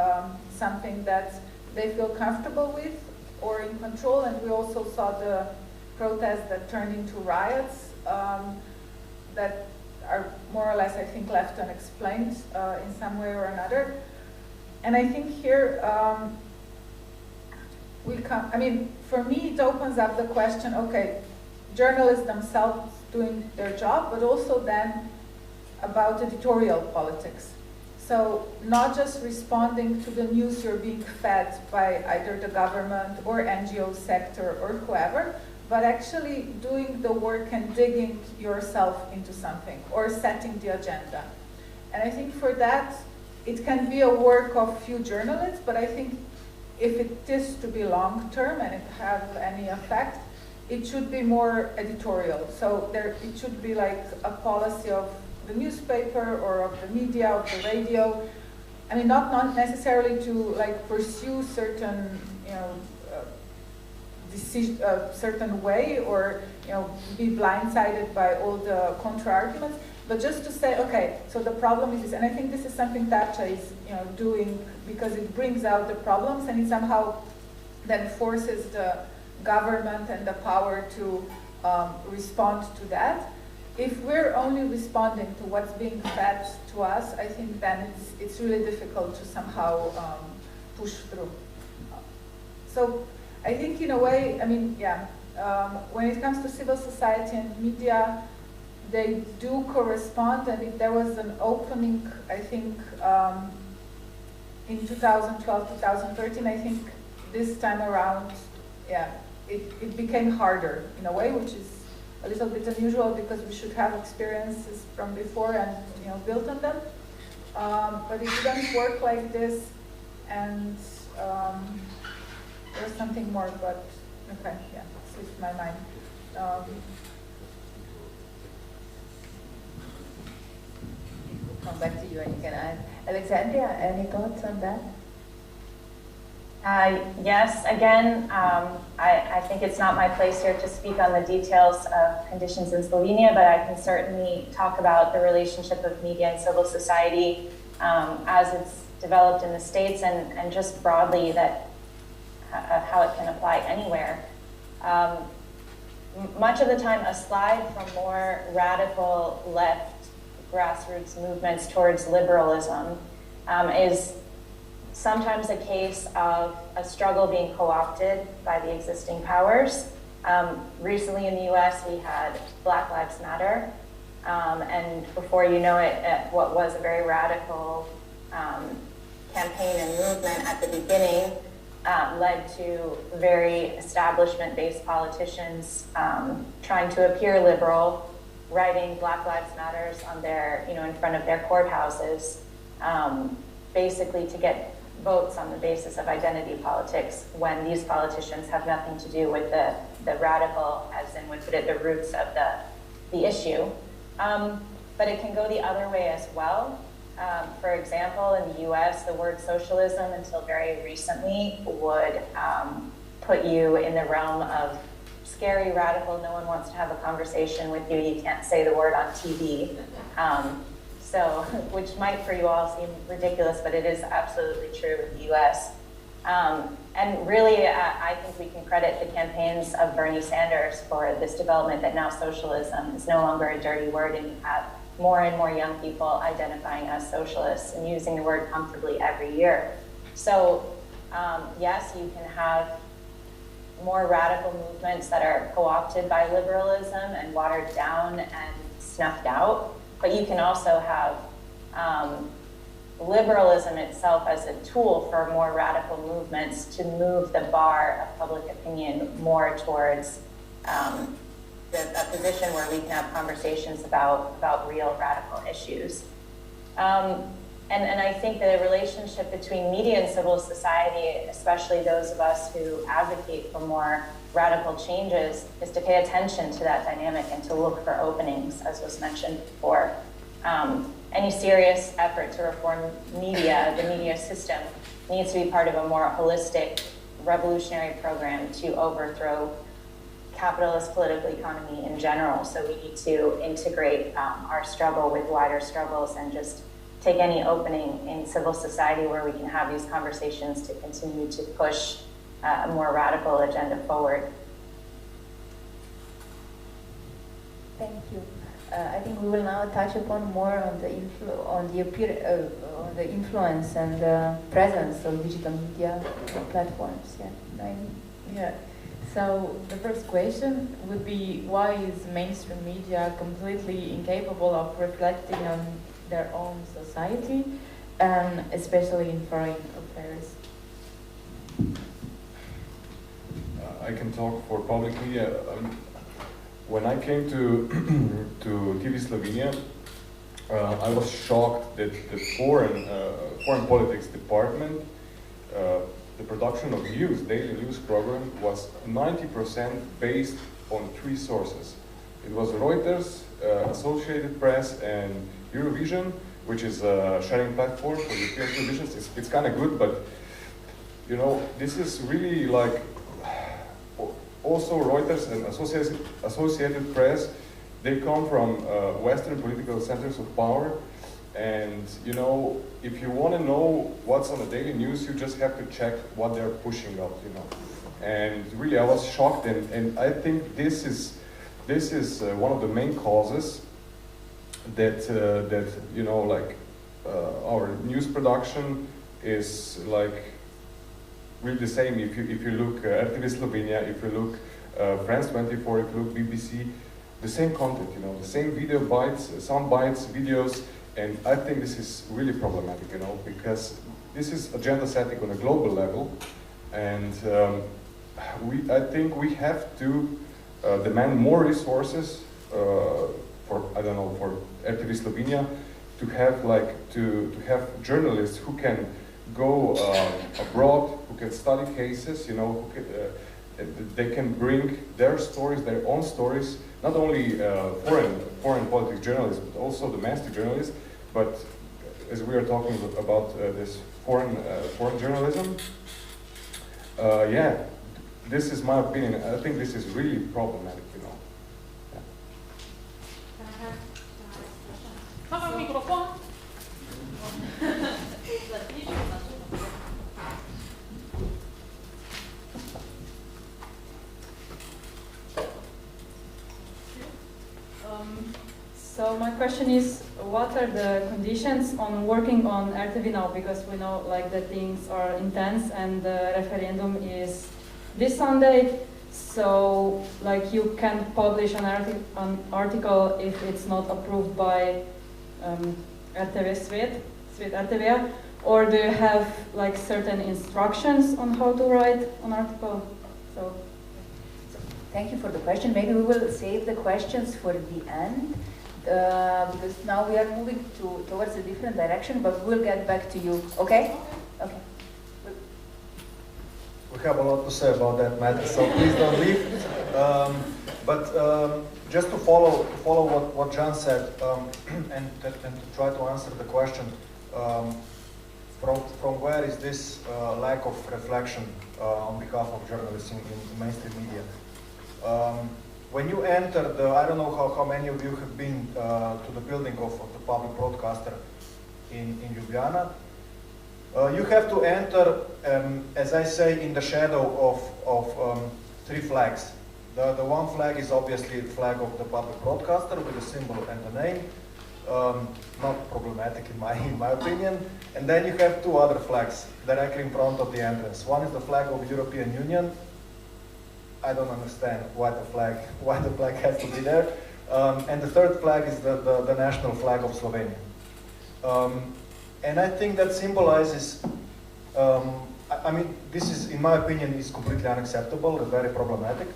something that they feel comfortable with or in control. And we also saw the protests that turned into riots that are more or less, I think, left unexplained in some way or another. And I think here for me it opens up the question, okay, journalists themselves doing their job, but also then about editorial politics. So not just responding to the news you're being fed by either the government or NGO sector or whoever, but actually doing the work and digging yourself into something or setting the agenda. And I think for that, it can be a work of few journalists, but I think if it is to be long-term and it have any effect, it should be more editorial. So it should be like a policy of the newspaper or of the media, of the radio. I mean, not necessarily to like pursue certain, certain way or be blindsided by all the contra-arguments, but just to say, okay, so the problem is this, and I think this is something Tatcha is doing because it brings out the problems and it somehow then forces the government and the power to respond to that. If we're only responding to what's being fed to us, I think then it's really difficult to somehow push through. So I think in a way, when it comes to civil society and media, they do correspond, and if there was an opening, I think, in 2012, 2013, I think this time around, it became harder in a way, which is a little bit unusual because we should have experiences from before and built on them. But it didn't work like this, and there's something more, but okay, slipped my mind. Come back to you and you can add. Alexandria, any thoughts on that? Yes, again, I think it's not my place here to speak on the details of conditions in Slovenia, but I can certainly talk about the relationship of media and civil society as it's developed in the States and just broadly that how it can apply anywhere. Much of the time, aside from more radical left grassroots movements towards liberalism, is sometimes a case of a struggle being co-opted by the existing powers. Recently in the US, we had Black Lives Matter, and before you know it, what was a very radical campaign and movement at the beginning led to very establishment-based politicians trying to appear liberal, writing Black Lives Matters on their, in front of their courthouses, basically to get votes on the basis of identity politics when these politicians have nothing to do with the radical, as in would put it, the roots of the issue. But it can go the other way as well. For example, in the US, the word socialism until very recently would put you in the realm of scary, radical, no one wants to have a conversation with you, you can't say the word on TV. So, which might for you all seem ridiculous, but it is absolutely true in the US. And really, I think we can credit the campaigns of Bernie Sanders for this development that now socialism is no longer a dirty word and you have more and more young people identifying as socialists and using the word comfortably every year. So yes, you can have more radical movements that are co-opted by liberalism and watered down and snuffed out, but you can also have liberalism itself as a tool for more radical movements to move the bar of public opinion more towards a position where we can have conversations about real radical issues. And I think the relationship between media and civil society, especially those of us who advocate for more radical changes, is to pay attention to that dynamic and to look for openings, as was mentioned before. Any serious effort to reform media, the media system, needs to be part of a more holistic, revolutionary program to overthrow capitalist political economy in general. So we need to integrate our struggle with wider struggles and just take any opening in civil society where we can have these conversations to continue to push a more radical agenda forward. Thank you. I think we will now touch upon more on the influence and presence of digital media platforms. Yeah. Yeah. So the first question would be, why is mainstream media completely incapable of reflecting on their own society, and especially in foreign affairs? I can talk for public media. When I came to TV Slovenia, I was shocked that the foreign politics department, the production of news, daily news program, was 90% based on 3 sources. It was Reuters, Associated Press, and Eurovision, which is a sharing platform for European televisions. It's kind of good, but you know, this is really like also Reuters and Associated Press. They come from Western political centers of power, and you know, if you want to know what's on the daily news, you just have to check what they're pushing up. You know, and really, I was shocked, and I think this is one of the main causes that you know, like our news production is like really the same. If you look RTV Slovenia, if you look France 24, if you look BBC, the same content, you know, the same video bites, sound bites, videos, and I think this is really problematic, you know, because this is agenda setting on a global level, and I think we have to demand more resources for RTV Slovenia to have to have journalists who can go abroad, who can study cases, you know, who can, they can bring their stories, their own stories, not only foreign politics journalists, but also domestic journalists. But as we are talking about this foreign journalism, yeah, this is my opinion. I think this is really problematic, you know. So my question is, what are the conditions on working on RTV now? Because we know like that things are intense and the referendum is this Sunday. So like you can publish an article if it's not approved by RTV Svet RTV, or do you have like certain instructions on how to write an article? So thank you for the question. Maybe we will save the questions for the end, because now we are moving towards a different direction, but we'll get back to you, okay? Okay. We have a lot to say about that matter, so please don't leave. But just to follow what Žan said, and to try to answer the question, from where is this lack of reflection on behalf of journalists in mainstream media? When you enter I don't know how many of you have been to the building of the public broadcaster in Ljubljana. You have to enter, as I say, in the shadow of 3 flags. The one flag is obviously the flag of the public broadcaster with the symbol and the name. not problematic in my opinion. And then you have two other flags directly in front of the entrance. One is the flag of the European Union. I don't understand why the flag has to be there. And the third flag is the national flag of Slovenia. And I think that symbolizes, I mean, this is, in my opinion, is completely unacceptable, and very problematic.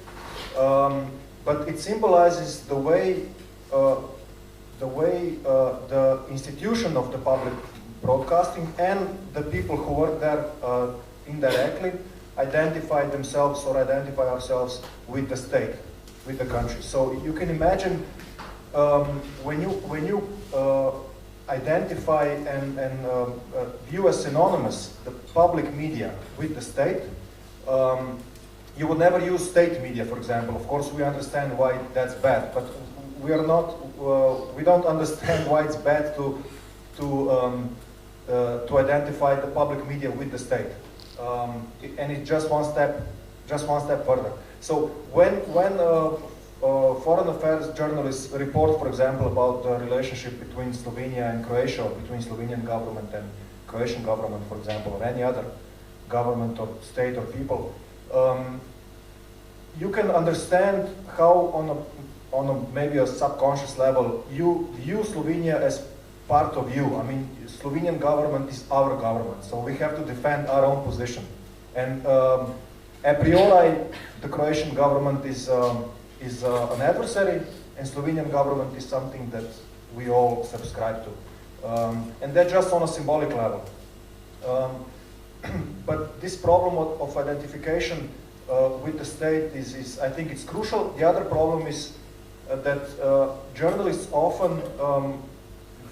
But it symbolizes the way the institution of the public broadcasting and the people who work there indirectly identify themselves or identify ourselves with the state, with the country. So you can imagine when you identify and view as synonymous the public media with the state, you would never use state media, for example. Of course, we understand why that's bad, but we don't understand why it's bad to identify the public media with the state. And it's just one step further. So when foreign affairs journalists report, for example, about the relationship between Slovenia and Croatia, or between Slovenian government and Croatian government, for example, or any other government or state or people, you can understand how on a maybe a subconscious level you view Slovenia as part of you. I mean, Slovenian government is our government, so we have to defend our own position. And a priori, the Croatian government is an adversary, and Slovenian government is something that we all subscribe to. And that's just on a symbolic level. But this problem of identification with the state is, I think it's crucial. The other problem is that journalists often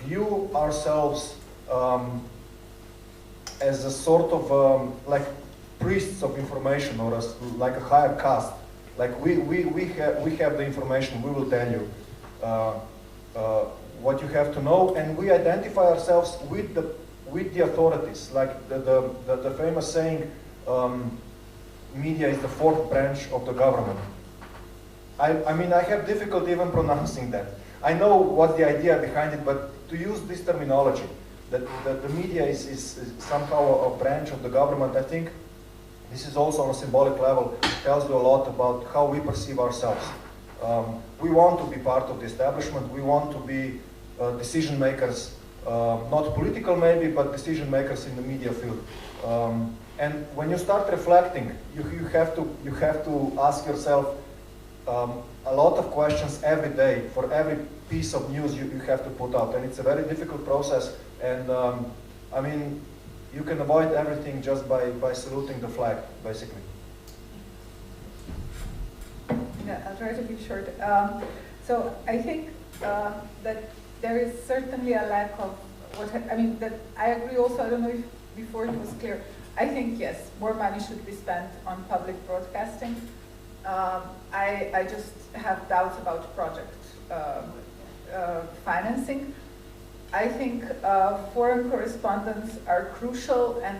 view ourselves as a sort of like priests of information, or as like a higher caste. Like we have the information, we will tell you what you have to know, and we identify ourselves with the authorities. Like the famous saying, media is the fourth branch of the government. I mean, I have difficulty even pronouncing that. I know what the idea behind it, but to use this terminology, that the media is somehow a branch of the government, I think this is also on a symbolic level, tells you a lot about how we perceive ourselves. We want to be part of the establishment, we want to be decision makers, not political maybe, but decision makers in the media field. And when you start reflecting, you have to ask yourself a lot of questions every day for every piece of news you have to put out, and it's a very difficult process. And I mean, you can avoid everything just by saluting the flag, basically. Yeah, I'll try to be short. So I think that there is certainly a lack of that I agree also. I don't know if before it was clear. I think yes, more money should be spent on public broadcasting. I just have doubts about project financing. I think foreign correspondents are crucial, and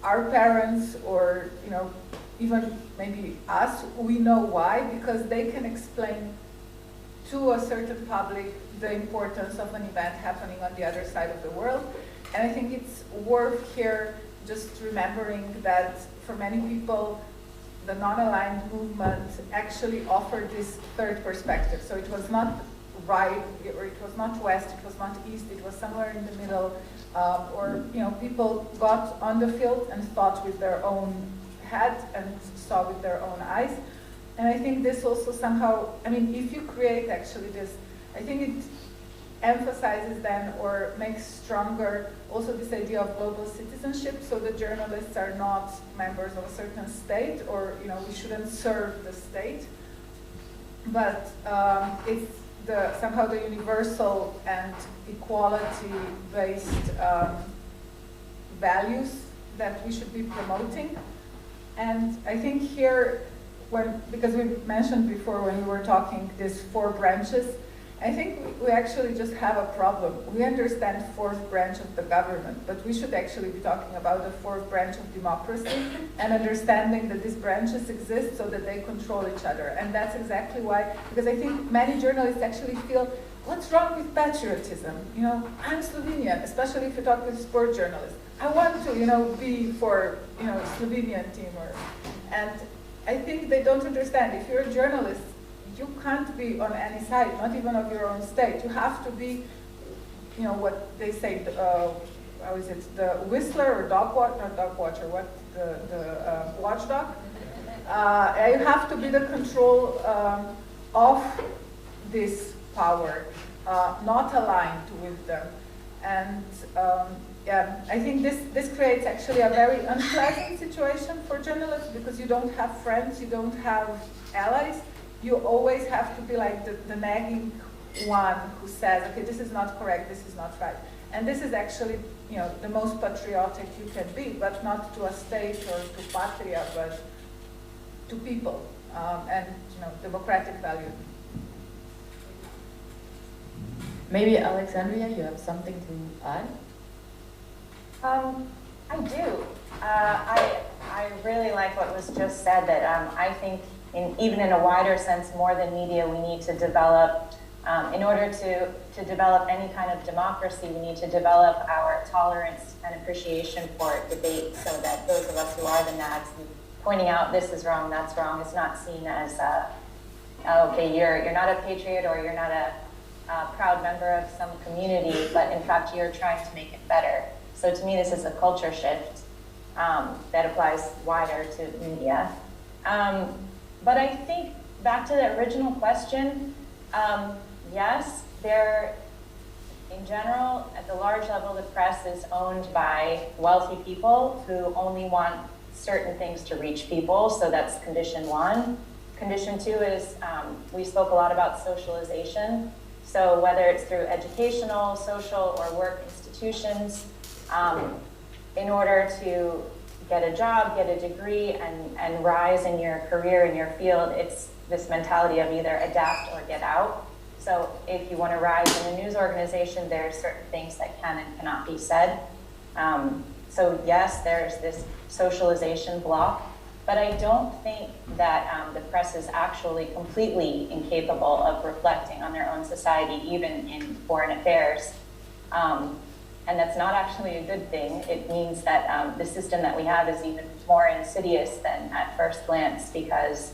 our parents, or even maybe us, we know why, because they can explain to a certain public the importance of an event happening on the other side of the world. And I think it's worth here just remembering that for many people, the non-aligned movement actually offered this third perspective. So it was not right, or it was not west, it was not east, it was somewhere in the middle, or people got on the field and thought with their own head and saw with their own eyes. And I think this also somehow, if you create actually this, I think it emphasizes then, or makes stronger also this idea of global citizenship, so the journalists are not members of a certain state, or we shouldn't serve the state, but it's somehow the universal and equality-based values that we should be promoting. And I think here, because we mentioned before when we were talking these 4 branches, I think we actually just have a problem. We understand fourth branch of the government, but we should actually be talking about the fourth branch of democracy and understanding that these branches exist so that they control each other. And that's exactly why, because I think many journalists actually feel what's wrong with patriotism? You know, I'm Slovenian, especially if you talk with sport journalists. I want to, you know, be for, you know, Slovenian team and I think they don't understand. If you're a journalist, you can't be on any side, not even of your own state. You have to be, you know, what they say, how is it, the whistler or dog watcher, not dog watcher, what, the watchdog? You have to be the control of this power, not aligned with them. And yeah, I think this creates actually a very unpleasant situation for journalists because you don't have friends, you don't have allies. You always have to be like the nagging one who says, okay, this is not correct, this is not right. And this is actually, you know, the most patriotic you can be, but not to a state or to patria, but to people and, you know, democratic value. Maybe Alexandria, you have something to add? I do. I really like what was just said, that I think even in a wider sense, more than media, we need to develop, in order to develop any kind of democracy, we need to develop our tolerance and appreciation for debate so that those of us who are the nags, pointing out this is wrong, that's wrong, is not seen as, okay, you're not a patriot or you're not a proud member of some community, but in fact, you're trying to make it better. So to me, this is a culture shift that applies wider to media. But I think back to the original question, yes, in general, at the large level, the press is owned by wealthy people who only want certain things to reach people. So that's condition one. Condition two is we spoke a lot about socialization. So whether it's through educational, social, or work institutions, in order to get a job, get a degree, and rise in your career, in your field, it's this mentality of either adapt or get out. So if you want to rise in a news organization, there are certain things that can and cannot be said. So yes, there's this socialization block, but I don't think that the press is actually completely incapable of reflecting on their own society, even in foreign affairs. And that's not actually a good thing. It means that the system that we have is even more insidious than at first glance, because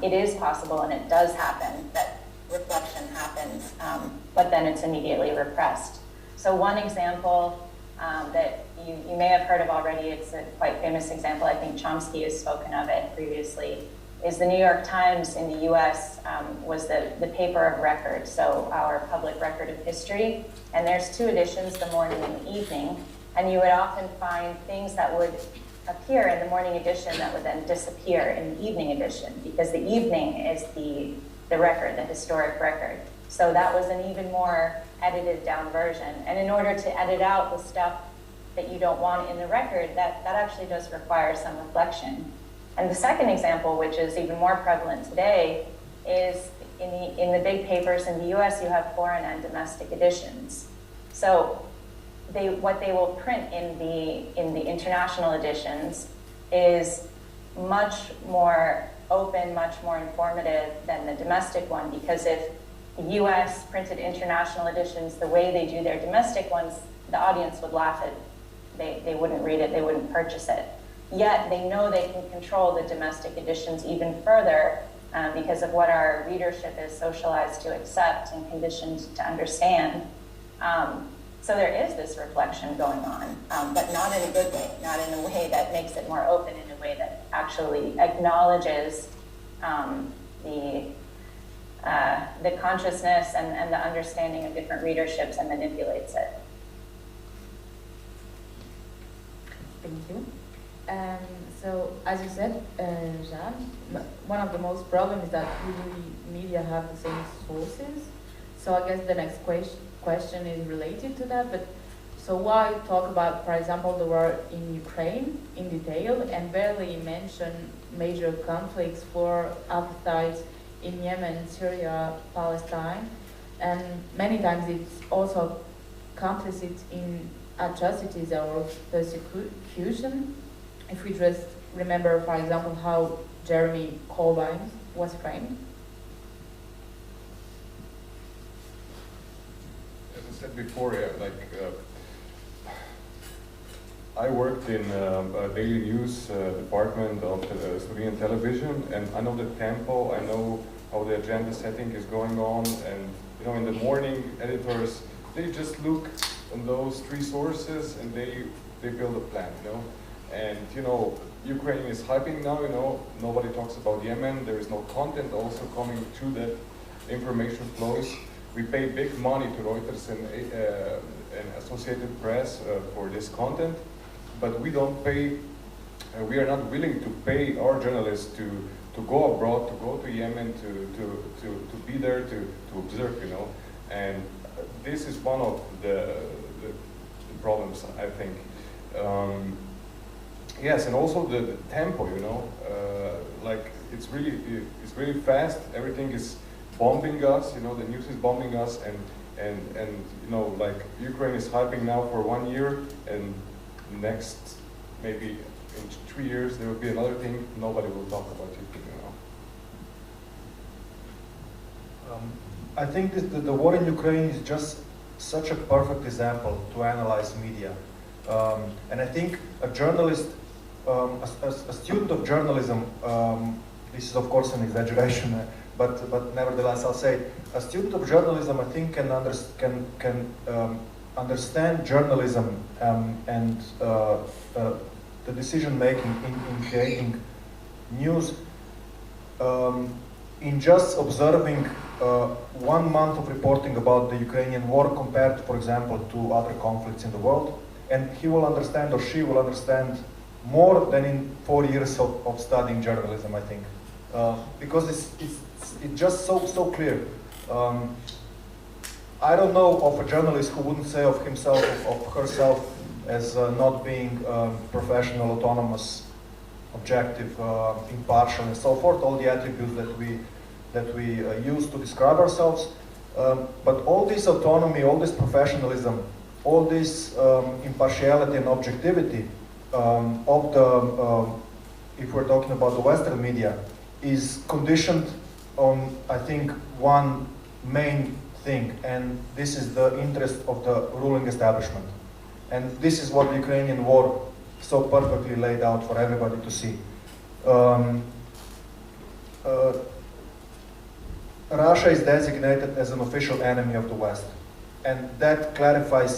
it is possible and it does happen that reflection happens, but then it's immediately repressed. So one example that you may have heard of already, it's a quite famous example, I think Chomsky has spoken of it previously, is the New York Times in the US was the paper of record, so our public record of history. And there's two editions, the morning and the evening, and you would often find things that would appear in the morning edition that would then disappear in the evening edition, because the evening is the record, the historic record. So that was an even more edited down version. And in order to edit out the stuff that you don't want in the record, that actually does require some reflection. And the second example, which is even more prevalent today, is in the big papers in the US, you have foreign and domestic editions. So what they will print in the international editions is much more open, much more informative than the domestic one, because if the US printed international editions the way they do their domestic ones, the audience would laugh at it. They wouldn't read it, they wouldn't purchase it. Yet they know they can control the domestic editions even further because of what our readership is socialized to accept and conditioned to understand. So there is this reflection going on, but not in a good way, not in a way that makes it more open, in a way that actually acknowledges the consciousness and the understanding of different readerships and manipulates it. Thank you. So, as you said, Žan, one of the most problems is that usually media have the same sources. So I guess the next question is related to that. But so why talk about, for example, the war in Ukraine in detail and barely mention major conflicts for apartheid in Yemen, Syria, Palestine, and many times it's also complicit in atrocities or persecution. If we just remember, for example, how Jeremy Corbyn was framed. said before, I worked in a daily news department of the Slovenian television, and I know the tempo, I know how the agenda setting is going on, and in the morning, editors, they just look on those three sources and they build a plan, And Ukraine is hyping now, nobody talks about Yemen, there is no content also coming through that information flows. We pay big money to Reuters and Associated Press for this content, but we don't pay, we are not willing to pay our journalists to go abroad, to go to Yemen, to be there, to observe, and this is one of the problems, I think. Yes, and also the tempo, it's really fast. Everything is bombing us. The news is bombing us, and Ukraine is hyping now for 1 year, and next maybe in 3 years there will be another thing. Nobody will talk about it. I think that the war in Ukraine is just such a perfect example to analyze media, and I think a journalist. A student of journalism, this is of course an exaggeration, but nevertheless I'll say, a student of journalism I think can understand journalism and the decision making in creating news in just observing 1 month of reporting about the Ukrainian war compared, for example, to other conflicts in the world, and he will understand, or she will understand, more than in 4 years of studying journalism, I think, because it's just so clear. I don't know of a journalist who wouldn't say of himself, of herself, as not being professional, autonomous, objective, impartial, and so forth. All the attributes that we use to describe ourselves. But all this autonomy, all this professionalism, all this impartiality and objectivity. If we're talking about the Western media, is conditioned on, I think, one main thing, and this is the interest of the ruling establishment. And this is what the Ukrainian war so perfectly laid out for everybody to see. Russia is designated as an official enemy of the West, and that clarifies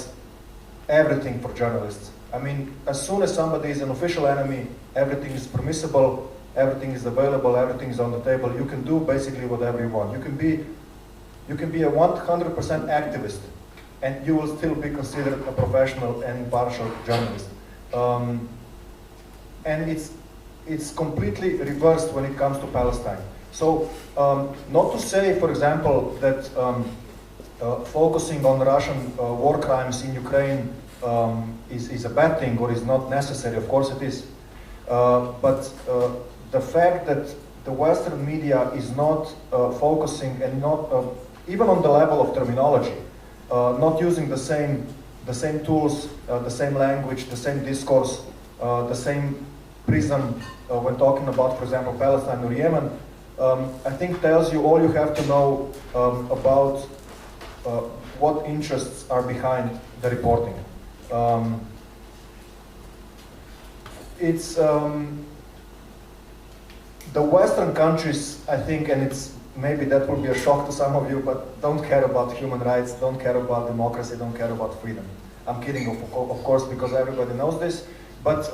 everything for journalists. I mean, as soon as somebody is an official enemy, everything is permissible, everything is available, everything is on the table. You can do basically whatever you want. You can be a 100% activist, and you will still be considered a professional and impartial journalist. And it's completely reversed when it comes to Palestine. So, not to say, for example, that focusing on Russian war crimes in Ukraine is a bad thing or is not necessary. Of course it is. But the fact that the Western media is not focusing and not, even on the level of terminology, not using the same tools, the same language, the same discourse, the same prism when talking about, for example, Palestine or Yemen, I think tells you all you have to know about what interests are behind the reporting. It's the Western countries, I think, and it's maybe that will be a shock to some of you, but don't care about human rights, don't care about democracy, don't care about freedom. I'm kidding, of course, because everybody knows this. But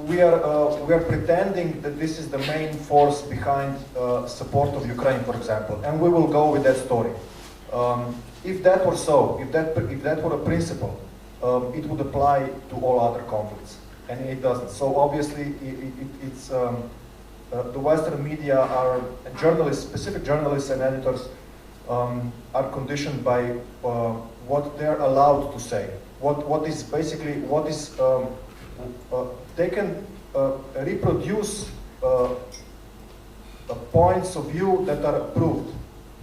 we are pretending that this is the main force behind support of Ukraine, for example, and we will go with that story. If that were so, if that were a principle, it would apply to all other conflicts, and it doesn't. So obviously, it's the Western media are journalists, specific journalists and editors are conditioned by what they're allowed to say. What is basically they can reproduce points of view that are approved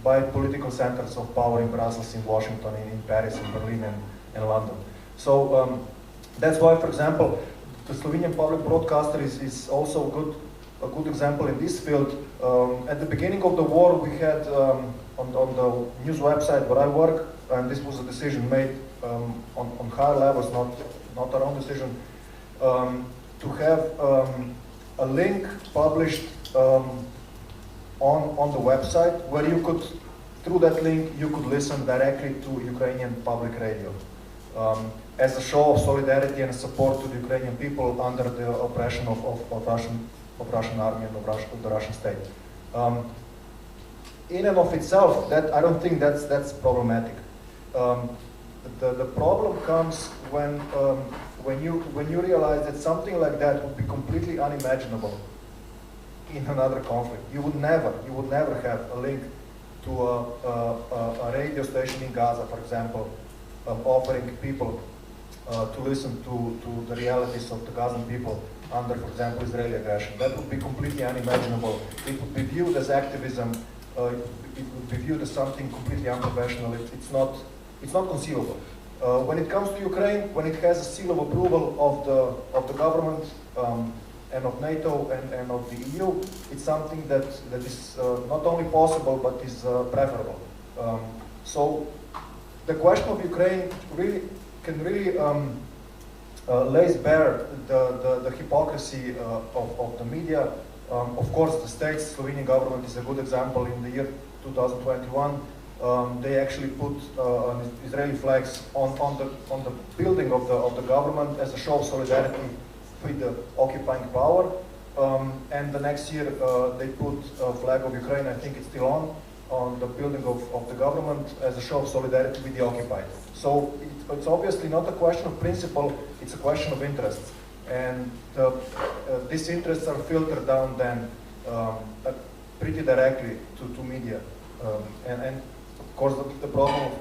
by political centers of power in Brussels, in Washington, in Paris, in Berlin, and London. So that's why, for example, the Slovenian public broadcaster is also a good example in this field. At the beginning of the war, we had on the news website where I work, and this was a decision made on higher levels, not our own decision, to have a link published on the website where you could, through that link, you could listen directly to Ukrainian public radio as a show of solidarity and support to the Ukrainian people under the oppression of Russian army and of the Russian state. In and of itself, that I don't think that's problematic. The problem comes when you realize that something like that would be completely unimaginable in another conflict. You would never have a link to a radio station in Gaza, for example, offering people to listen to the realities of the Gazan people under, for example, Israeli aggression. That would be completely unimaginable. It would be viewed as activism. It would be viewed as something completely unprofessional. It's not conceivable. When it comes to Ukraine, when it has a seal of approval of the government and of NATO and of the EU, it's something that is not only possible but is preferable. So the question of Ukraine can really lays bare the hypocrisy of the media. Of course, the state's Slovenian government is a good example. In the year 2021, they actually put Israeli flags on the building of the government as a show of solidarity with the occupying power. And the next year, they put a flag of Ukraine, I think it's still on the building of the government as a show of solidarity with the occupied. So it's obviously not a question of principle, it's a question of interests. And these interests are filtered down then pretty directly to media. And of course the problem of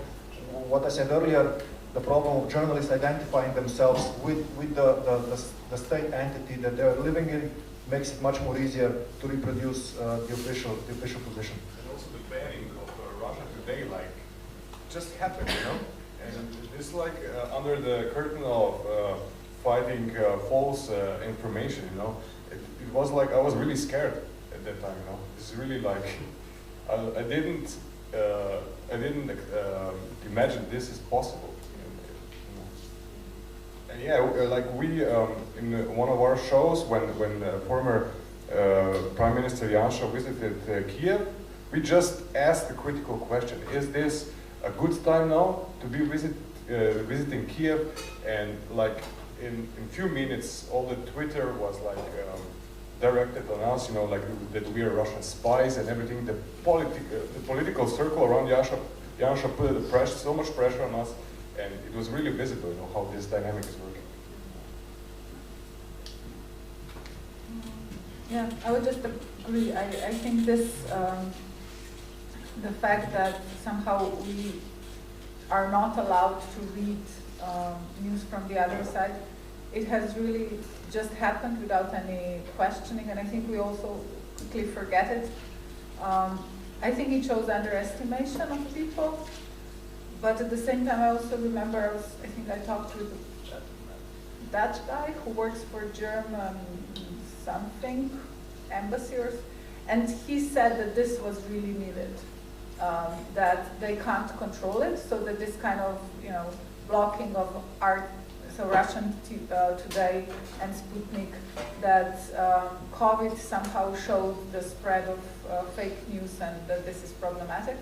what I said earlier, the problem of journalists identifying themselves with the state entity that they're living in makes it much more easier to reproduce the official position. And also the banning of Russia Today, like, just happened, you know? And it's like under the curtain of fighting false information, you know? It was like, I was really scared at that time, you know? It's really like, I didn't imagine this is possible. And yeah, like we, in one of our shows, when former Prime Minister Janša visited Kiev, we just asked the critical question, is this a good time now to be visiting Kiev? And like in few minutes, all the Twitter was like directed on us, you know, like that we are Russian spies and everything. The political circle around Janša put so much pressure on us, and it was really visible, you know, how this dynamic is working. Yeah, I would just agree. I think this, the fact that somehow we are not allowed to read news from the other side, it has really just happened without any questioning, and I think we also quickly forget it. I think it shows underestimation of people, but at the same time I also remember, I think I talked with a Dutch guy who works for German something, embassy, and he said that this was really needed, that they can't control it, so that this kind of, you know, blocking of art, so Russian Today and Sputnik, that COVID somehow showed the spread of fake news and that this is problematic.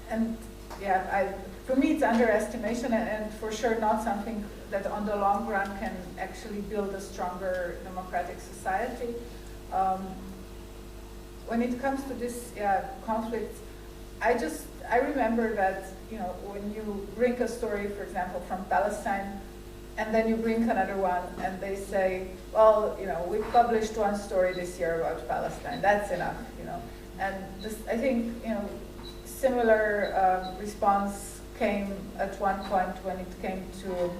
And yeah, for me it's underestimation and for sure not something that on the long run can actually build a stronger democratic society. When it comes to this conflict, I remember that, you know, when you bring a story, for example, from Palestine, and then you bring another one, and they say, well, you know, we published one story this year about Palestine, that's enough, you know. And this, I think, you know, similar response came at one point when it came to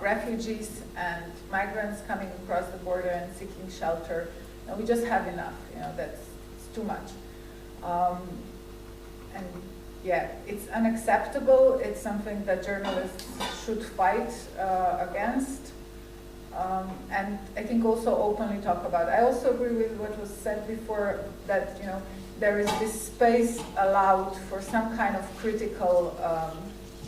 refugees and migrants coming across the border and seeking shelter. And we just have enough, you know, it's too much. And yeah, it's unacceptable. It's something that journalists should fight against. And I think also openly talk about it. I also agree with what was said before, that there is this space allowed for some kind of critical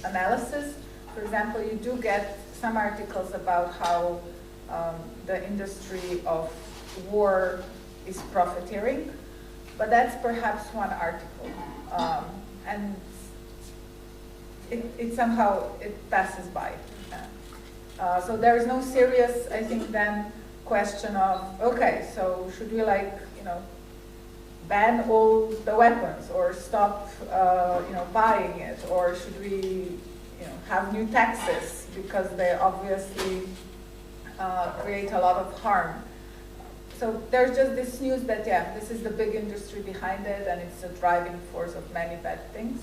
analysis. For example, you do get some articles about how the industry of war is profiteering, but that's perhaps one article, and it somehow passes by. So there is no serious, I think, then question of, okay, so should we ban all the weapons or stop buying it, or should we have new taxes because they obviously create a lot of harm. So there's just this news that, this is the big industry behind it, and it's a driving force of many bad things.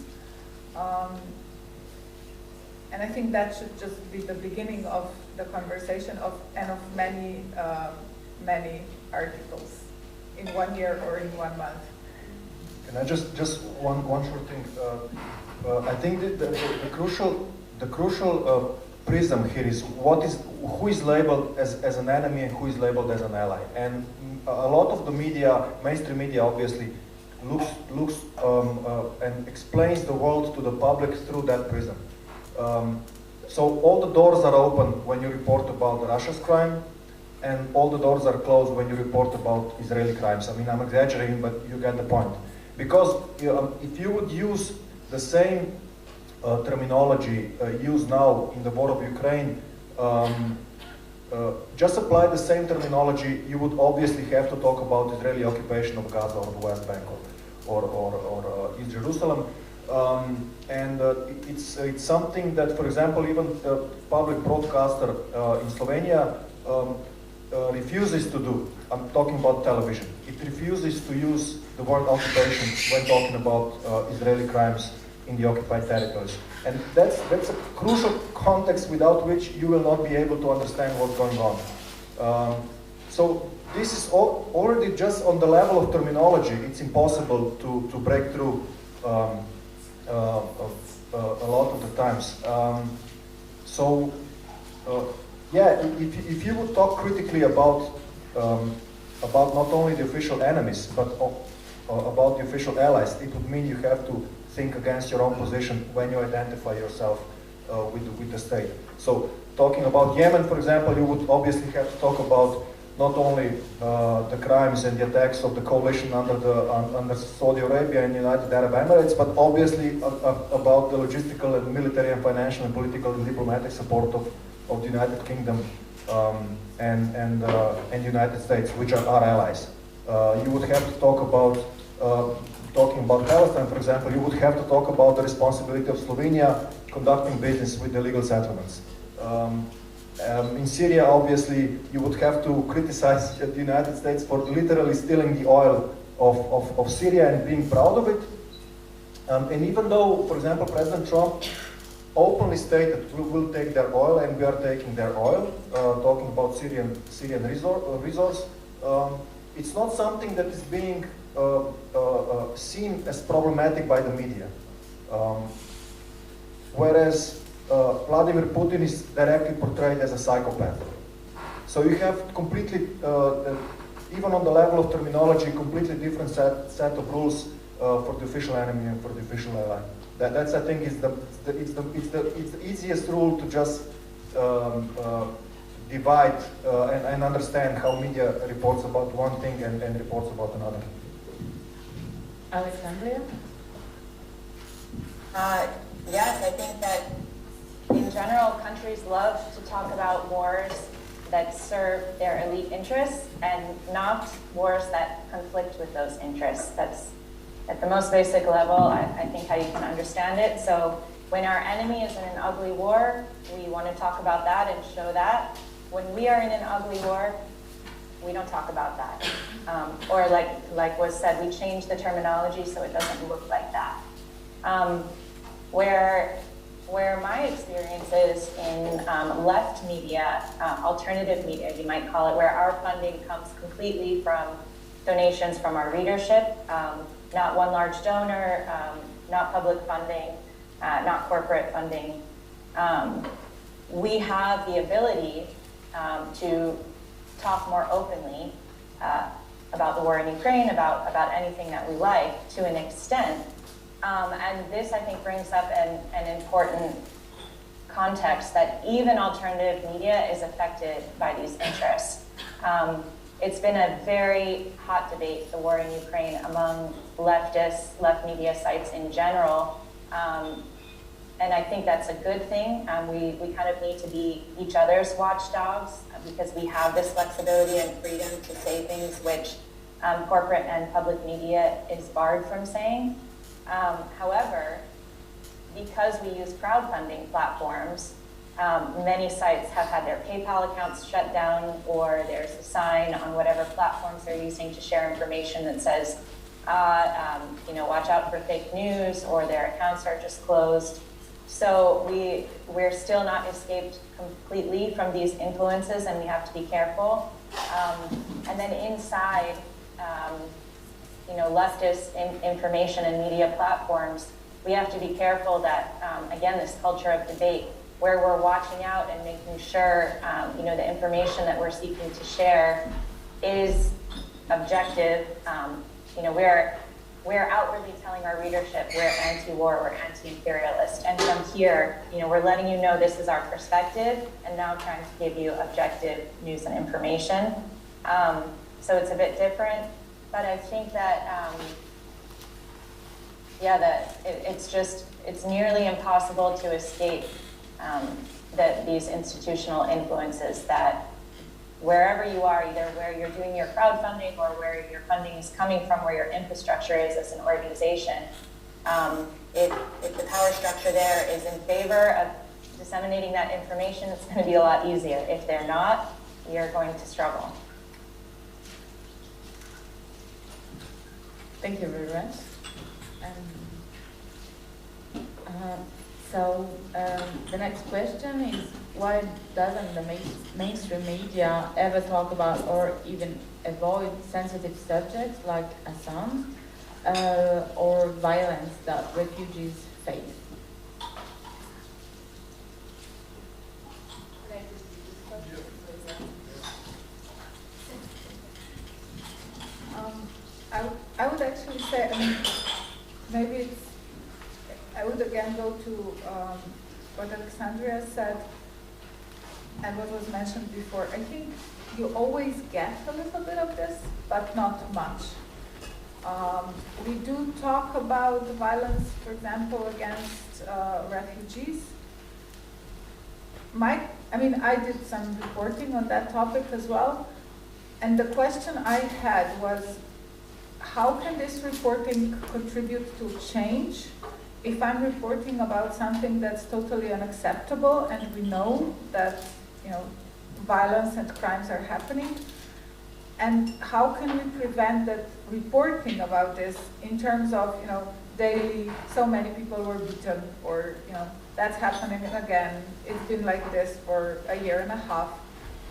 And I think that should just be the beginning of the conversation and of many, many articles in 1 year or in 1 month. And I just one short thing. I think that the crucial prism here is who is labeled as an enemy and who is labeled as an ally. And a lot of the media, mainstream media, obviously looks and explains the world to the public through that prism. So all the doors are open when you report about Russia's crime, and all the doors are closed when you report about Israeli crimes. I mean, I'm exaggerating, but you get the point. Because if you would use the same terminology used now in the war of Ukraine, just apply the same terminology, you would obviously have to talk about Israeli occupation of Gaza or the West Bank or East Jerusalem. And it's something that, for example, even the public broadcaster in Slovenia refuses to do. I'm talking about television. It refuses to use the word occupation when talking about Israeli crimes in the occupied territories. And that's a crucial context without which you will not be able to understand what's going on. So this is already just on the level of terminology, it's impossible to break through a lot of the times. If you would talk critically about not only the official enemies, but about the official allies, it would mean you have to think against your own position when you identify yourself with the state. So talking about Yemen, for example, you would obviously have to talk about not only the crimes and the attacks of the coalition under Saudi Arabia and United Arab Emirates, but obviously about the logistical and military and financial and political and diplomatic support of the United Kingdom and United States, which are our allies. You would have to talk about, talking about Palestine, for example, you would have to talk about the responsibility of Slovenia conducting business with the legal settlements. In Syria, obviously, you would have to criticize the United States for literally stealing the oil of Syria and being proud of it. And even though, for example, President Trump openly stated we will take their oil and we are taking their oil, talking about Syrian resource, it's not something that is being seen as problematic by the media. Whereas Vladimir Putin is directly portrayed as a psychopath. So you have completely, even on the level of terminology, completely different set of rules for the official enemy and for the official ally. That's I think is the easiest rule to just divide and understand how media reports about one thing and reports about another. Alexandria? Yes, I think that in general, countries love to talk about wars that serve their elite interests and not wars that conflict with those interests. That's at the most basic level, I think, how you can understand it. So when our enemy is in an ugly war, we want to talk about that and show that. When we are in an ugly war, we don't talk about that. Or like was said, we change the terminology so it doesn't look like that. Where my experience is in left media, alternative media, you might call it, where our funding comes completely from donations from our readership, not one large donor, not public funding, not corporate funding. We have the ability to talk more openly about the war in Ukraine, about anything that we like to an extent. And this, I think, brings up an important context that even alternative media is affected by these interests. It's been a very hot debate, the war in Ukraine, among leftists, left media sites in general. And I think that's a good thing. We kind of need to be each other's watchdogs because we have this flexibility and freedom to say things which corporate and public media is barred from saying. However, because we use crowdfunding platforms, many sites have had their PayPal accounts shut down, or there's a sign on whatever platforms they're using to share information that says, watch out for fake news, or their accounts are just closed. So we're still not escaped completely from these influences, and we have to be careful. And then inside, leftist information and media platforms, we have to be careful that, again, this culture of debate, where we're watching out and making sure, the information that we're seeking to share is objective. We're outwardly telling our readership we're anti-war, we're anti-imperialist, and from here, we're letting you know this is our perspective, and now trying to give you objective news and information. So it's a bit different, but I think that, it's nearly impossible to escape these institutional influences that wherever you are, either where you're doing your crowdfunding or where your funding is coming from, where your infrastructure is as an organization, if the power structure there is in favor of disseminating that information, it's going to be a lot easier. If they're not, you're going to struggle. Thank you very much. So the next question is, why doesn't the mainstream media ever talk about or even avoid sensitive subjects like Assange or violence that refugees face? I would actually say, maybe I would again go to what Alexandria said and what was mentioned before. I think you always get a little bit of this, but not much. We do talk about violence, for example, against refugees. I did some reporting on that topic as well, and the question I had was, how can this reporting contribute to change if I'm reporting about something that's totally unacceptable and we know that violence and crimes are happening? And how can we prevent that reporting about this in terms of daily, so many people were beaten, or that's happening again, it's been like this for a year and a half,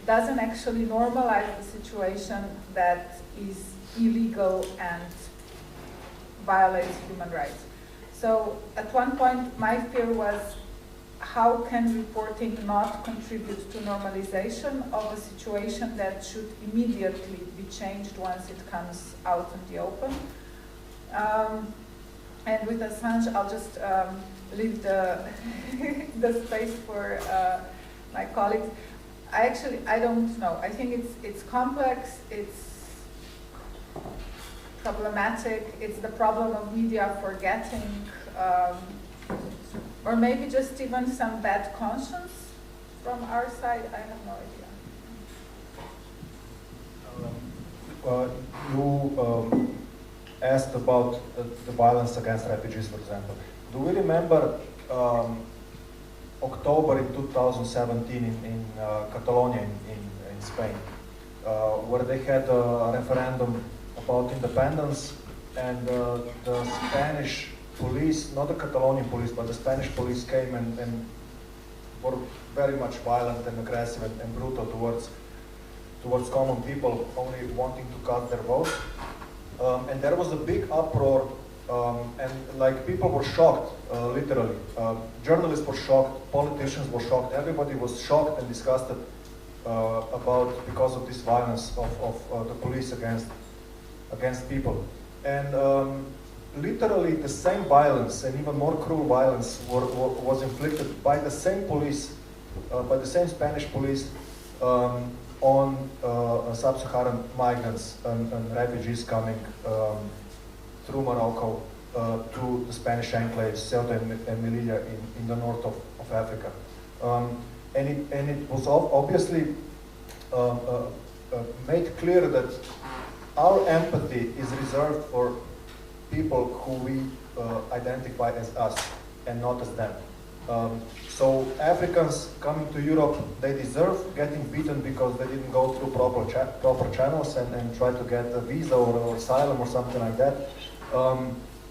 doesn't actually normalize the situation that is illegal and violates human rights. So at one point my fear was, how can reporting not contribute to normalization of a situation that should immediately be changed once it comes out in the open? And with Assange, I'll just leave the space for my colleagues. I don't know. I think it's complex, it's problematic, it's the problem of media forgetting, or maybe just even some bad conscience from our side, I have no idea. You asked about the violence against refugees, for example. Do we remember October in 2017 in Catalonia in Spain, where they had a referendum about independence, and the Spanish police, not the Catalonian police, but the Spanish police came and were very much violent and aggressive and brutal towards common people only wanting to cast their vote. And there was a big uproar, and people were shocked, literally. Journalists were shocked, politicians were shocked, everybody was shocked and disgusted because of this violence of the police against people. And literally the same violence and even more cruel violence was inflicted by the same police, by the same Spanish police on sub-Saharan migrants and refugees coming through Morocco to the Spanish enclaves, Ceuta and Melilla in the north of Africa. And it was obviously made clear that our empathy is reserved for people who we identify as us and not as them. So Africans coming to Europe, they deserve getting beaten because they didn't go through proper channels and try to get a visa or asylum or something like that.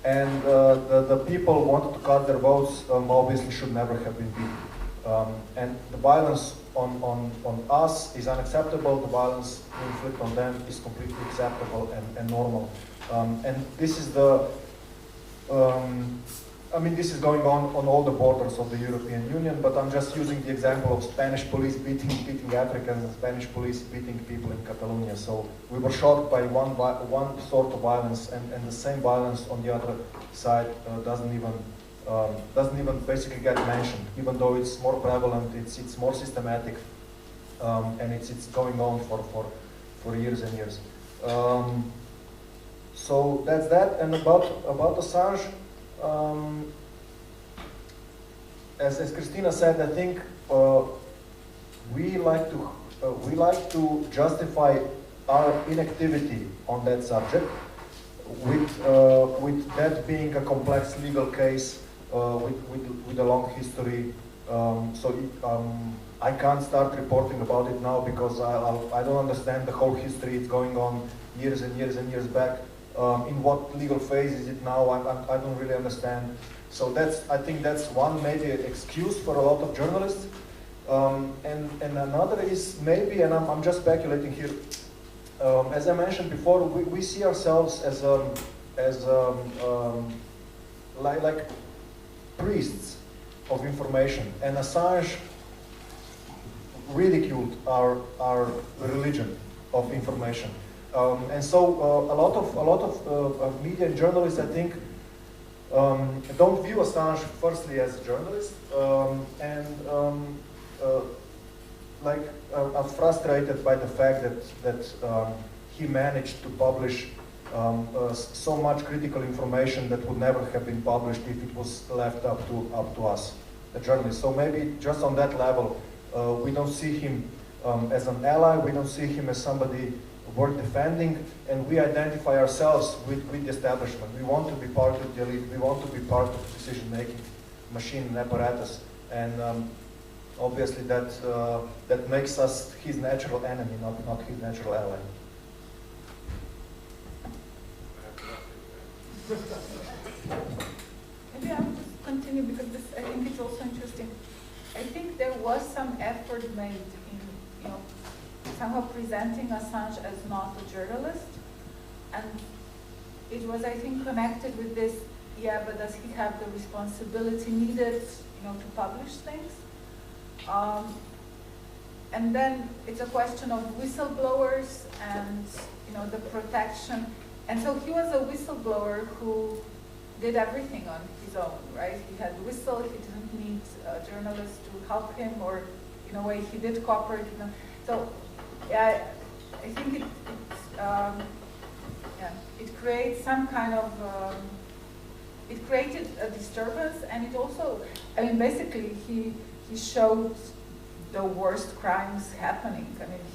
And the people wanted to cut their votes, obviously should never have been beaten. And the violence on us is unacceptable. The violence we inflict on them is completely acceptable and normal. And this is this is going on all the borders of the European Union, but I'm just using the example of Spanish police beating Africans and Spanish police beating people in Catalonia. So we were shocked by one sort of violence, and the same violence on the other side doesn't even basically get mentioned, even though it's more prevalent, it's more systematic, and it's going on for years and years. So that's that. And about Assange, as Kristina said, I think we like to justify our inactivity on that subject with that being a complex legal case with a long history. I can't start reporting about it now because I don't understand the whole history. It's going on years and years and years back. In what legal phase is it now? I don't really understand. So I think that's one maybe excuse for a lot of journalists. And another is maybe, and I'm just speculating here. As I mentioned before, we see ourselves as like priests of information, and Assange ridiculed our religion of information. And so a lot of media and journalists, I think, don't view Assange firstly as a journalist, are frustrated by the fact that he managed to publish so much critical information that would never have been published if it was left up to us, the journalists. So maybe just on that level, we don't see him as an ally. We don't see him as somebody worth defending, and we identify ourselves with the establishment. We want to be part of the elite. We want to be part of the decision-making machine and apparatus, and obviously that makes us his natural enemy, not his natural ally. Maybe I'll just continue because I think it's also interesting. I think there was some effort made in, somehow presenting Assange as not a journalist, and it was, I think, connected with this. Yeah, but does he have the responsibility needed, to publish things? And then it's a question of whistleblowers and the protection. And so he was a whistleblower who did everything on his own, right? He had the whistle. He didn't need a journalist to help him, or in a way he did cooperate with them. So yeah, I think it creates some kind of it created a disturbance, and it also, basically he showed the worst crimes happening.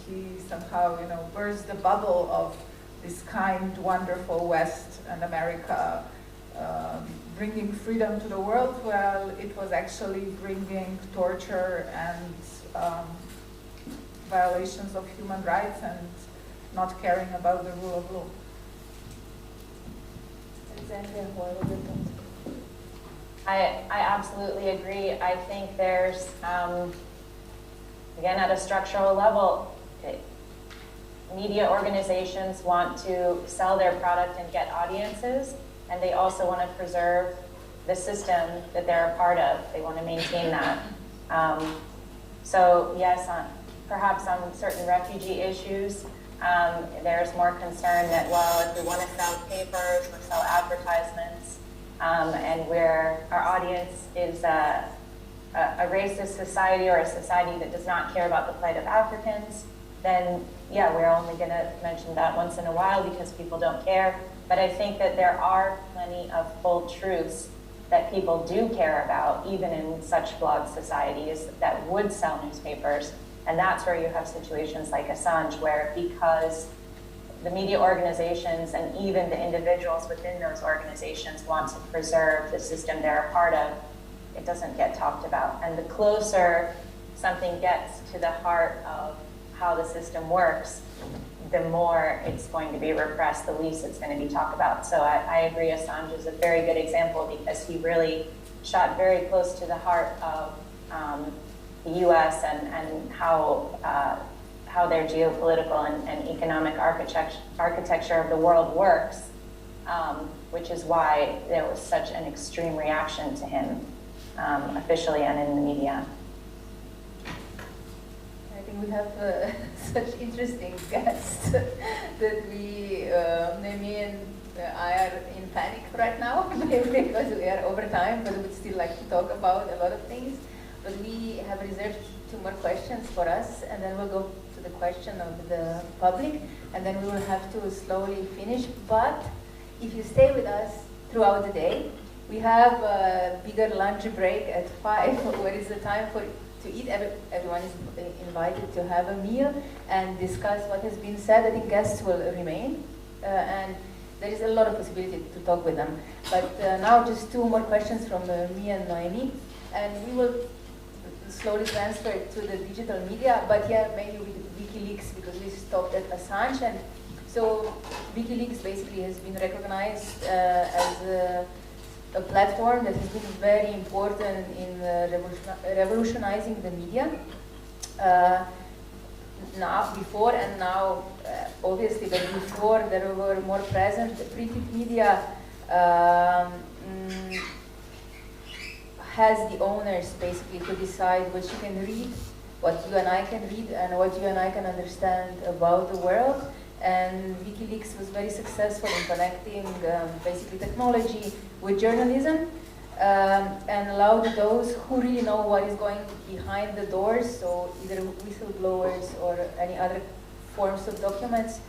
He somehow burst the bubble of this kind, wonderful West and America bringing freedom to the world, while it was actually bringing torture and violations of human rights and not caring about the rule of law. I absolutely agree. I think there's, again, at a structural level, media organizations want to sell their product and get audiences, and they also want to preserve the system that they're a part of. They want to maintain that. So yes, perhaps on certain refugee issues, there's more concern that, well, if we want to sell papers or sell advertisements, and where our audience is a racist society or a society that does not care about the plight of Africans, then yeah, we're only going to mention that once in a while because people don't care. But I think that there are plenty of full truths that people do care about, even in such flawed societies that would sell newspapers. And that's where you have situations like Assange, where because the media organizations and even the individuals within those organizations want to preserve the system they're a part of, it doesn't get talked about. And the closer something gets to the heart of how the system works, the more it's going to be repressed, the least it's going to be talked about. So I agree, Assange is a very good example because he really shot very close to the heart of the U.S. and how their geopolitical and economic architecture of the world works, which is why there was such an extreme reaction to him, officially and in the media. I think we have such interesting guests that me and I are in panic right now because we are over time, but we'd still like to talk about a lot of things. But we have reserved 2 more questions for us, and then we'll go to the question of the public, and then we will have to slowly finish. But if you stay with us throughout the day, we have a bigger lunch break at 5, where is the time to eat. Everyone is invited to have a meal and discuss what has been said. I think guests will remain, and there is a lot of possibility to talk with them. But now just 2 more questions from me and Noemi, and we will slowly transfer it to the digital media, but yeah, maybe with WikiLeaks, because we stopped at Assange. And so WikiLeaks basically has been recognized as a platform that has been very important in revolutionizing the media. Now, before and now, obviously, but before there were more present, the printed media has the owners basically to decide what you can read, what you and I can read, and what you and I can understand about the world. And WikiLeaks was very successful in connecting basically technology with journalism, and allowed those who really know what is going behind the doors, so either whistleblowers or any other forms of documents,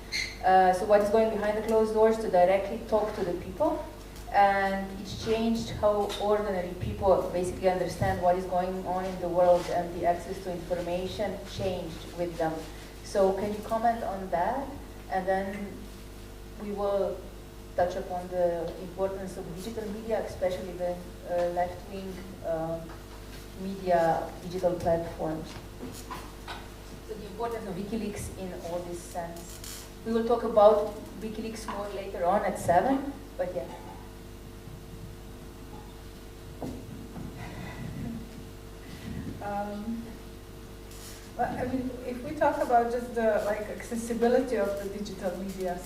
so what is going behind the closed doors, to directly talk to the people. And it's changed how ordinary people basically understand what is going on in the world, and the access to information changed with them. So can you comment on that? And then we will touch upon the importance of digital media, especially the left-wing media digital platforms. So the importance of WikiLeaks in all this sense. We will talk about WikiLeaks more later on at 7, but yeah. Well, I mean, if we talk about just the accessibility of the digital media,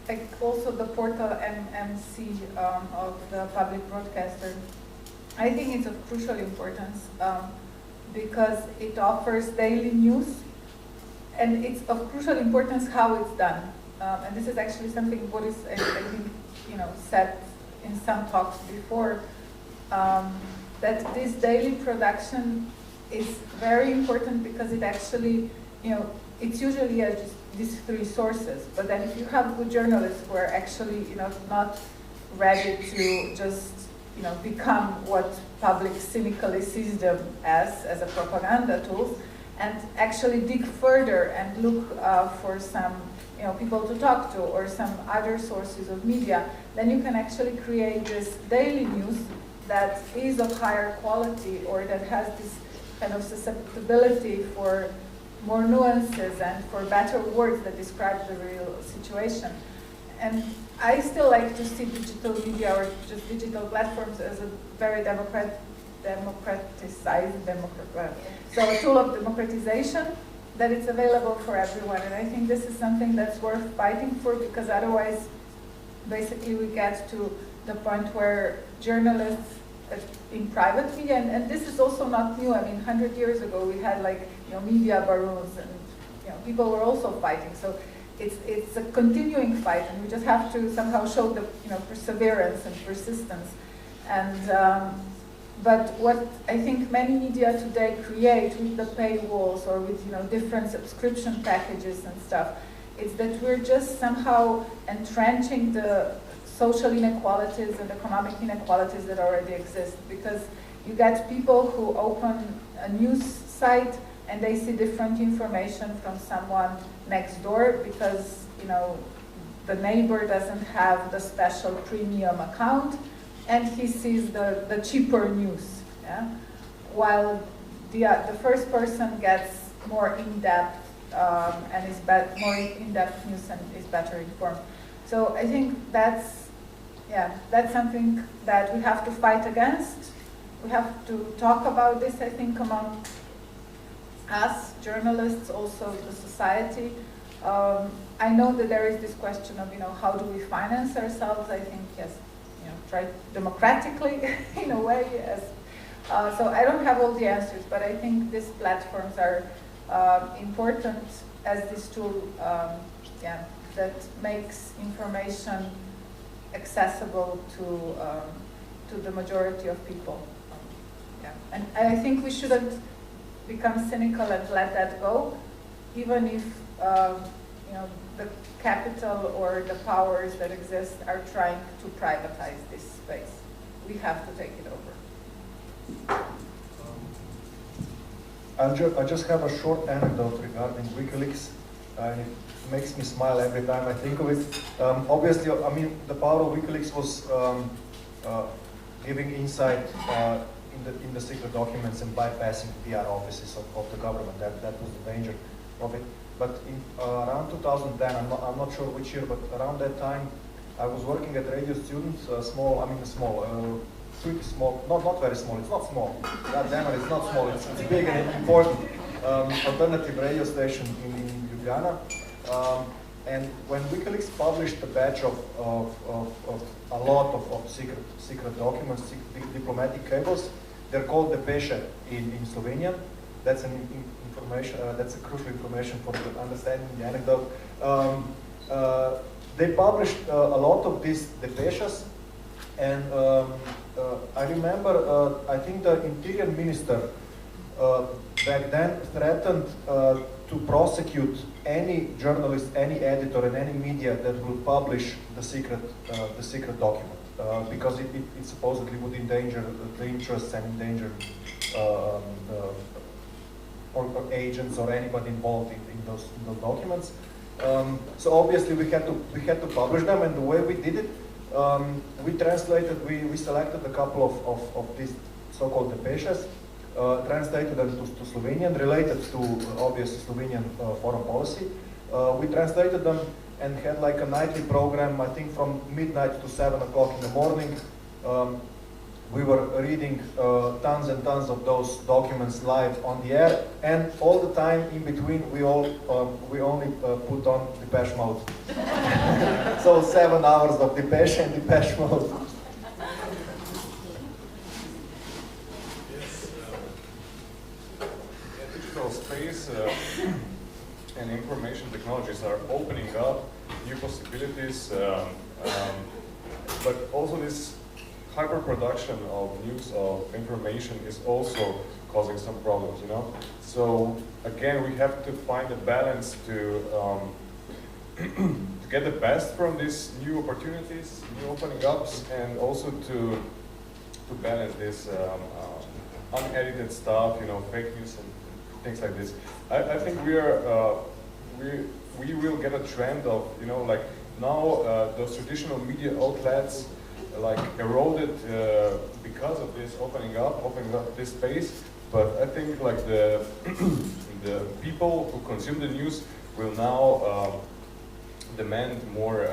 like also the portal MMC of the public broadcaster, I think it's of crucial importance because it offers daily news, and it's of crucial importance how it's done. And this is actually something Boris, I think, said in some talks before. That this daily production is very important because it actually, it's usually just these 3 sources. But then if you have good journalists who are actually, not ready to just, become what public cynically sees them as a propaganda tool, and actually dig further and look for some, people to talk to or some other sources of media, then you can actually create this daily news that is of higher quality, or that has this kind of susceptibility for more nuances and for better words that describe the real situation. And I still like to see digital media or just digital platforms as a very so a tool of democratization, that it's available for everyone. And I think this is something that's worth fighting for, because otherwise, basically we get to the point where journalists in private media, and this is also not new. I mean, 100 years ago we had like media barons, and people were also fighting. So it's a continuing fight, and we just have to somehow show the perseverance and persistence. And but what I think many media today create with the paywalls or with different subscription packages and stuff, is that we're just somehow entrenching the social inequalities and economic inequalities that already exist, because you get people who open a news site and they see different information from someone next door because the neighbor doesn't have the special premium account and he sees the cheaper news, yeah? While the first person gets more in-depth and is more in-depth news and is better informed. So I think that's something that we have to fight against. We have to talk about this, I think, among us, journalists, also the society. I know that there is this question of, how do we finance ourselves? I think, yes, try democratically, in a way, yes. So I don't have all the answers, but I think these platforms are important as this tool, that makes information accessible to the majority of people. And I think we shouldn't become cynical and let that go, even if the capital or the powers that exist are trying to privatize this space. We have to take it over. I just have a short anecdote regarding WikiLeaks. It makes me smile every time I think of it. Obviously, I mean, the power of WikiLeaks was giving insight in the secret documents and bypassing PR offices of the government. That was the danger of it. But in around 2010, I'm not sure which year, but around that time, I was working at Radio Student, pretty small, not very small, it's not small. God damn it, it's not small, it's big and important. Alternative radio station in Ljubljana. And when WikiLeaks published a batch of a lot of secret documents, diplomatic cables, they're called depeche in Slovenian. That's an information. That's a crucial information for understanding the anecdote. They published a lot of these depeches, and I remember. I think the Interior Minister back then threatened to prosecute any journalist, any editor, and any media that will publish the secret document, because it supposedly would endanger the interests and endanger or agents or anybody involved in those documents. So obviously we had to publish them, and the way we did it, we selected a couple of these so-called depeches, translated them to Slovenian, related to obviously Slovenian foreign policy. We translated them and had like a nightly program, I think from midnight to 7 o'clock in the morning. We were reading tons and tons of those documents live on the air, and all the time in between we only put on Depeche Mode. So 7 hours of Depeche and Depeche Mode. Digital space and information technologies are opening up new possibilities, but also this hyper-production of news, of information is also causing some problems, So again, we have to find a balance to get the best from these new opportunities, new opening ups, and also to balance this unedited stuff, fake news and things like this. I think we will get a trend of, like now those traditional media outlets like eroded because of this opening up this space, but I think like the people who consume the news will now demand more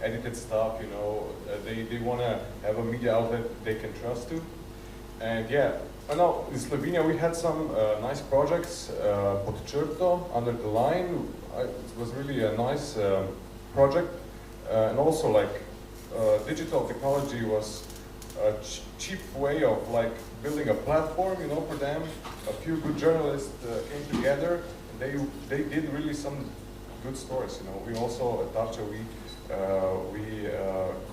edited stuff. They want to have a media outlet they can trust to, and I know in Slovenia we had some nice projects. Pod črto, Under the Line, it was really a nice project, and also like digital technology was a cheap way of like building a platform, you know, for them. A few good journalists came together, and they did really some good stories. You know, we also at Tarcha we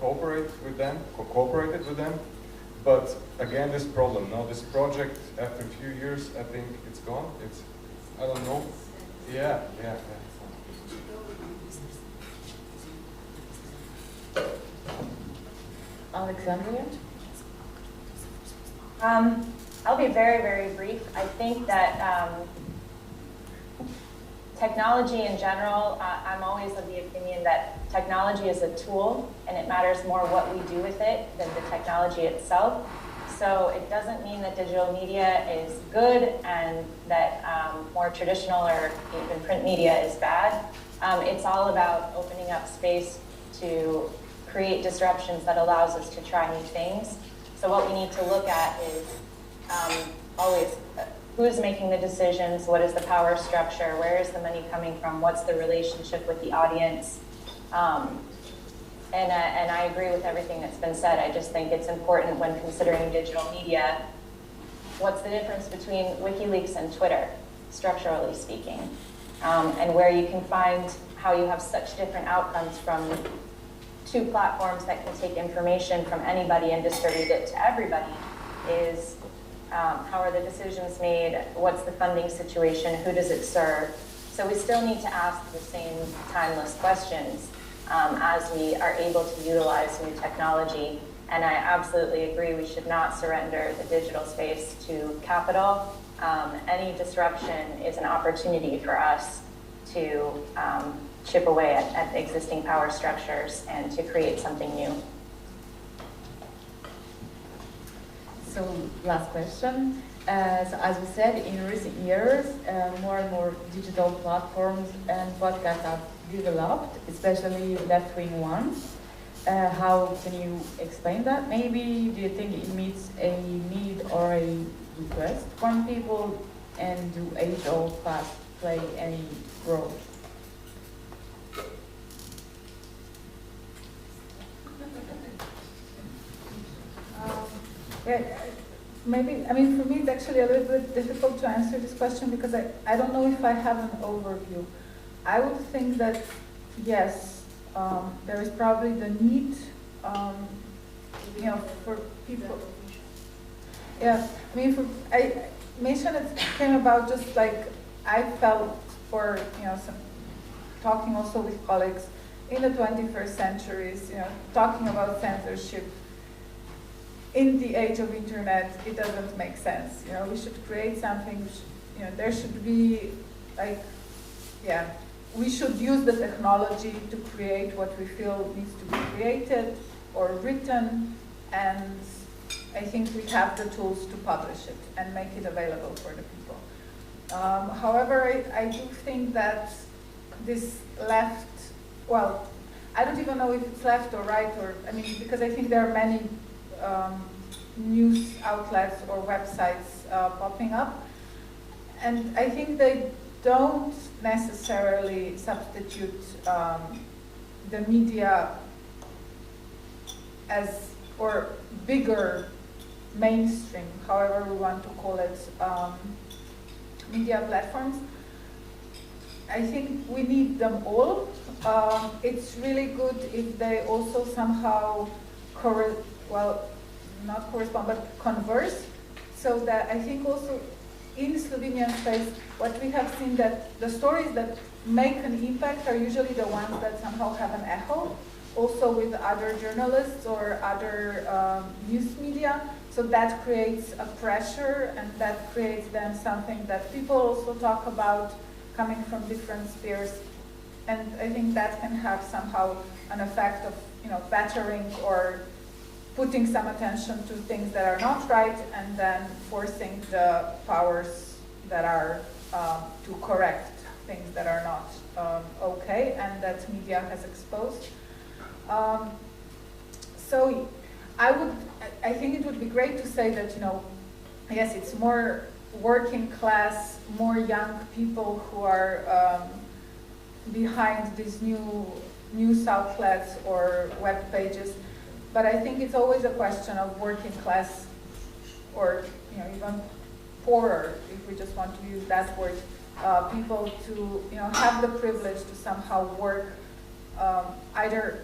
cooperated with them. But again, this problem. Now, this project, after a few years, I think it's gone. It's, I don't know. Yeah. Alexandria? I'll be very, very brief. I think that technology in general, I'm always of the opinion that technology is a tool, and it matters more what we do with it than the technology itself. So it doesn't mean that digital media is good and that more traditional or even print media is bad. It's all about opening up space to create disruptions that allows us to try new things. So what we need to look at is always who's making the decisions, what is the power structure, where is the money coming from, what's the relationship with the audience. And I agree with everything that's been said. I just think it's important when considering digital media, what's the difference between WikiLeaks and Twitter, structurally speaking, and where you can find how you have such different outcomes from two platforms that can take information from anybody and distribute it to everybody is how are the decisions made, what's the funding situation, who does it serve. So we still need to ask the same timeless questions as we are able to utilize new technology. And I absolutely agree we should not surrender the digital space to capital. Any disruption is an opportunity for us to chip away at existing power structures and to create something new. So last question. So as we said, in recent years, more and more digital platforms and podcasts have developed, especially left-wing ones. How can you explain that? Maybe do you think it meets a need or a request from people, and do age or class play any role? Yeah, maybe, I mean, for me, it's actually a little bit difficult to answer this question because I don't know if I have an overview. I would think that, yes, there is probably the need, for people. Yeah, I mean, Mešanec came about just like I felt for, talking also with colleagues in the 21st centuries, talking about censorship. In the age of internet, it doesn't make sense. We should create something, there should be we should use the technology to create what we feel needs to be created or written, and I think we have the tools to publish it and make it available for the people. However, I do think that this left, well, I don't even know if it's left or right, because I think there are many news outlets or websites popping up, and I think they don't necessarily substitute the media as, or bigger mainstream, however we want to call it, media platforms. I think we need them all. It's really good if they also somehow not correspond, but converse, so that I think also in Slovenian space, what we have seen that the stories that make an impact are usually the ones that somehow have an echo, also with other journalists or other news media. So that creates a pressure, and that creates then something that people also talk about coming from different spheres. And I think that can have somehow an effect of, battering or putting some attention to things that are not right, and then forcing the powers that are to correct things that are not okay, and that media has exposed. So I think it would be great to say that, yes, it's more working class, more young people who are behind these new news outlets or web pages. But I think it's always a question of working class, or even poorer, if we just want to use that word, people to have the privilege to somehow work either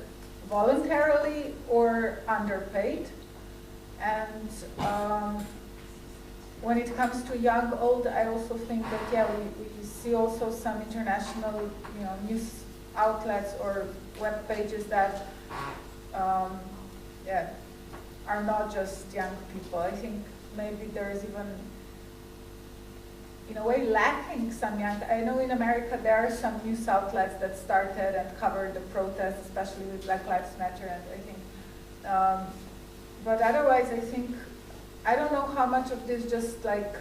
voluntarily or underpaid. And when it comes to young, old, I also think that we see also some international news outlets or web pages that are not just young people. I think maybe there is even, in a way, lacking some young. I know in America there are some news outlets that started and covered the protests, especially with Black Lives Matter, and I think. But otherwise, I think I don't know how much of this just like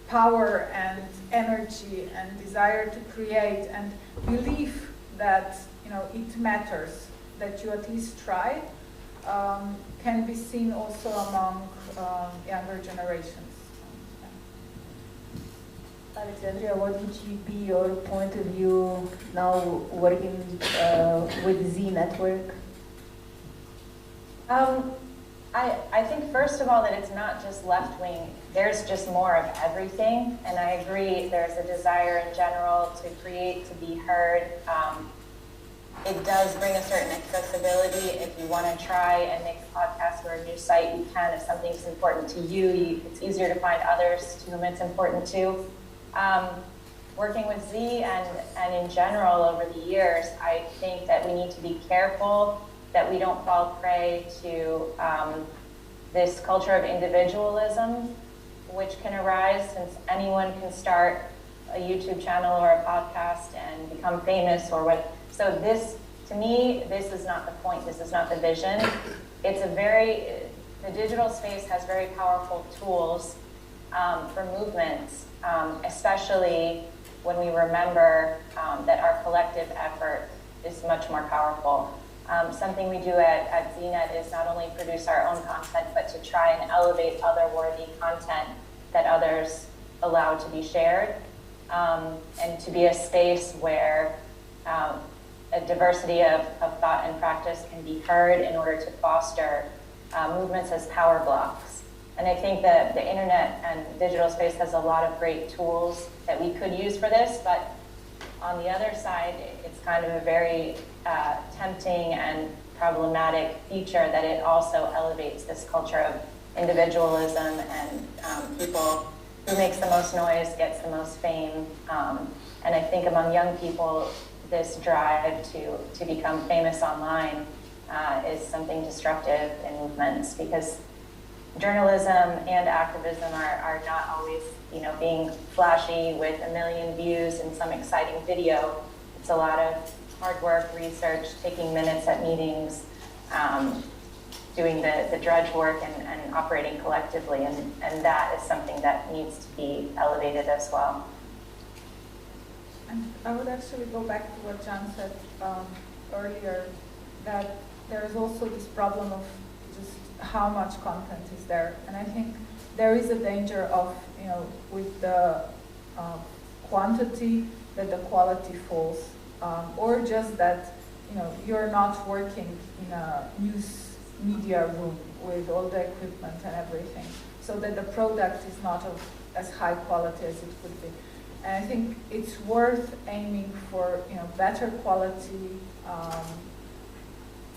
power and energy and desire to create and belief that it matters, that you at least try, can be seen also among younger generations. Alexandria, what would be your point of view now working with ZNetwork? I think first of all that it's not just left-wing, there's just more of everything, and I agree there's a desire in general to create, to be heard. It does bring a certain accessibility. If you want to try and make a podcast or a news site, you can. If something's important to you, it's easier to find others to whom it's important to. Working with Z and in general over the years, I think that we need to be careful that we don't fall prey to this culture of individualism, which can arise since anyone can start a YouTube channel or a podcast and become famous or what. So this, to me, this is not the point, this is not the vision. It's the digital space has very powerful tools for movements, especially when we remember that our collective effort is much more powerful. Something we do at ZNet is not only produce our own content, but to try and elevate other worthy content that others allow to be shared, and to be a space where a diversity of thought and practice can be heard in order to foster movements as power blocks. And I think that the internet and digital space has a lot of great tools that we could use for this, but on the other side, it's kind of a very tempting and problematic feature that it also elevates this culture of individualism and people who makes the most noise gets the most fame. And I think among young people, this drive to become famous online is something destructive in movements, because journalism and activism are not always, being flashy with 1 million views and some exciting video. It's a lot of hard work, research, taking minutes at meetings, doing the drudge work and operating collectively, and that is something that needs to be elevated as well. And I would actually go back to what John said earlier, that there is also this problem of just how much content is there. And I think there is a danger of, with the quantity, that the quality falls, or just that, you're not working in a news media room with all the equipment and everything, so that the product is not of as high quality as it could be. And I think it's worth aiming for, better quality,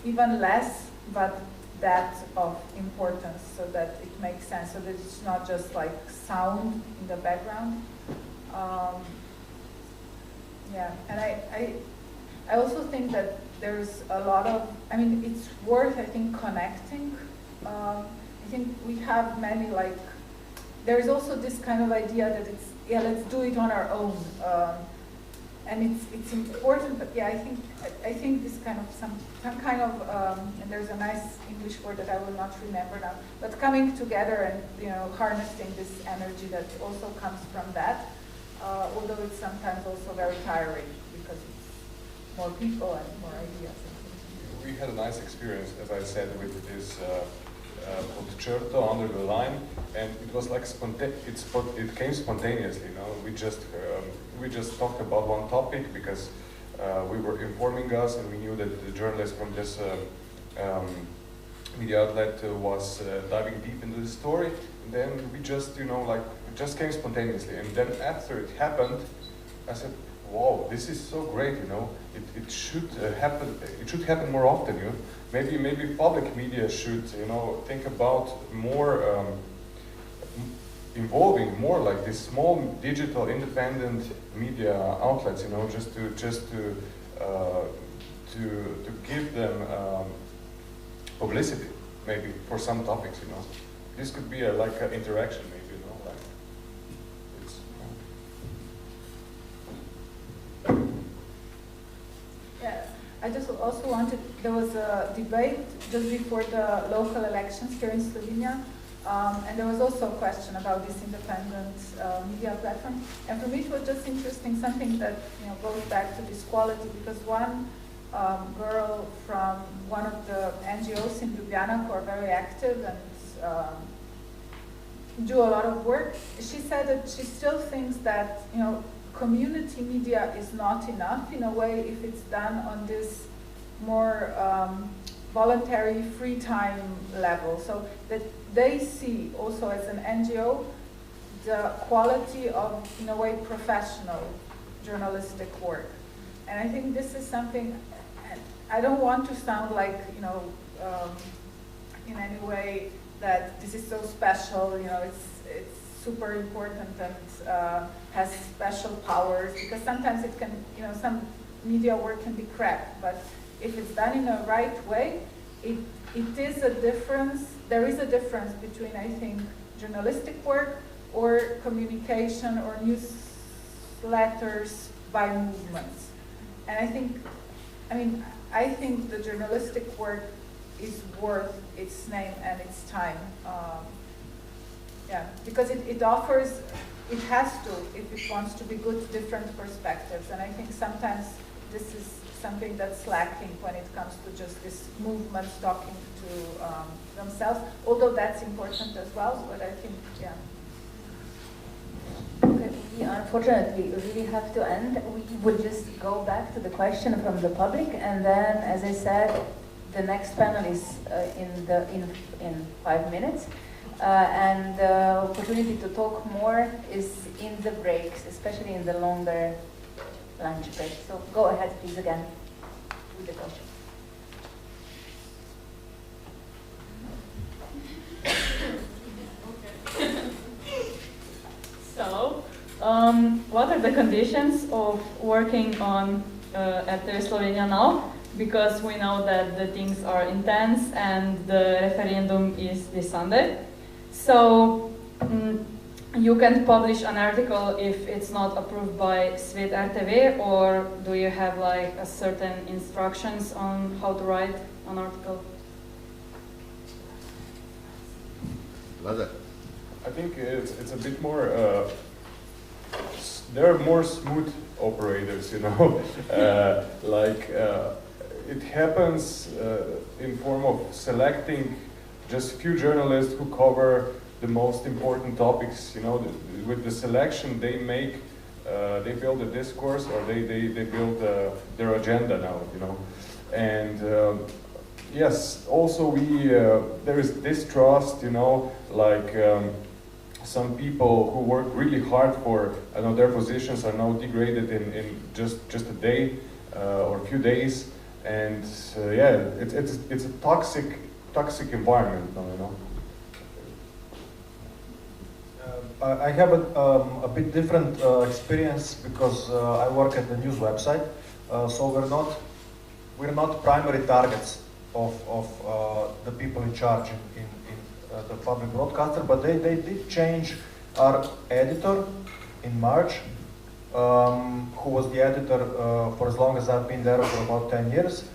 even less, but that of importance, so that it makes sense, so that it's not just like sound in the background. And I also think that there's a lot of, it's worth, I think, connecting. I think we have many, there's also this kind of idea that it's, let's do it on our own. And it's important, but I think this kind of some kind of, and there's a nice English word that I will not remember now, but coming together and harnessing this energy that also comes from that, although it's sometimes also very tiring because it's more people and more ideas. We had a nice experience, as I said, with this concerto under the line, and it was like it came spontaneously. We just talked about one topic because we were informing us, and we knew that the journalists from this media outlet was diving deep into the story. And then we just, you know, like, it just came spontaneously. And then after it happened, I said, wow, this is so great, you know. It should happen. It should happen more often, you know. Maybe public media should, you know, think about more involving more like these small digital independent media outlets, you know, just to give them publicity, maybe for some topics, you know. This could be like an interaction, maybe, you know, like it's. Yeah, I just also wanted. There was a debate just before the local elections here in Slovenia, and there was also a question about this independent media platform. And for me, it was just interesting, something that, you know, goes back to this quality, because one girl from one of the NGOs in Ljubljana who are very active and do a lot of work, she said that she still thinks that, you know, community media is not enough in a way if it's done on this more voluntary free time level. So that they see also as an NGO the quality of, in a way, professional journalistic work. And I think this is something, I don't want to sound like, you know, in any way that this is so special, you know, it's super important and has special powers, because sometimes it can, you know, some media work can be crap, but if it's done in a right way, it is a difference. There is a difference between, I think, journalistic work or communication or newsletters by movements. And I think the journalistic work is worth its name and its time. Yeah, because it offers, it has to, if it wants to be good, different perspectives. And I think sometimes this is something that's lacking when it comes to just this movements talking to themselves, although that's important as well, but I think, yeah. Okay, we unfortunately really have to end. We will just go back to the question from the public, and then, as I said, the next panel is in 5 minutes. And the opportunity to talk more is in the breaks, especially in the longer lunch break. So go ahead, please, again, with the question. So, what are the conditions of working on RTV Slovenia now? Because we know that the things are intense and the referendum is this Sunday. So you can publish an article if it's not approved by Svet RTV, or do you have like a certain instructions on how to write an article? I think it's a bit more. There are more smooth operators, you know, it happens in form of selecting just few journalists who cover the most important topics. You know, with the selection they make, they build a discourse, or they build their agenda now. You know, and yes, also there is distrust. You know, like. Some people who work really hard for, I know, their positions are now degraded in just a day or a few days, and yeah, it's a toxic environment now, you know. I have a bit different experience because I work at the news website, so we're not primary targets of the people in charge in the public broadcaster, but they did change our editor in March, who was the editor for as long as I've been there, for about 10 years.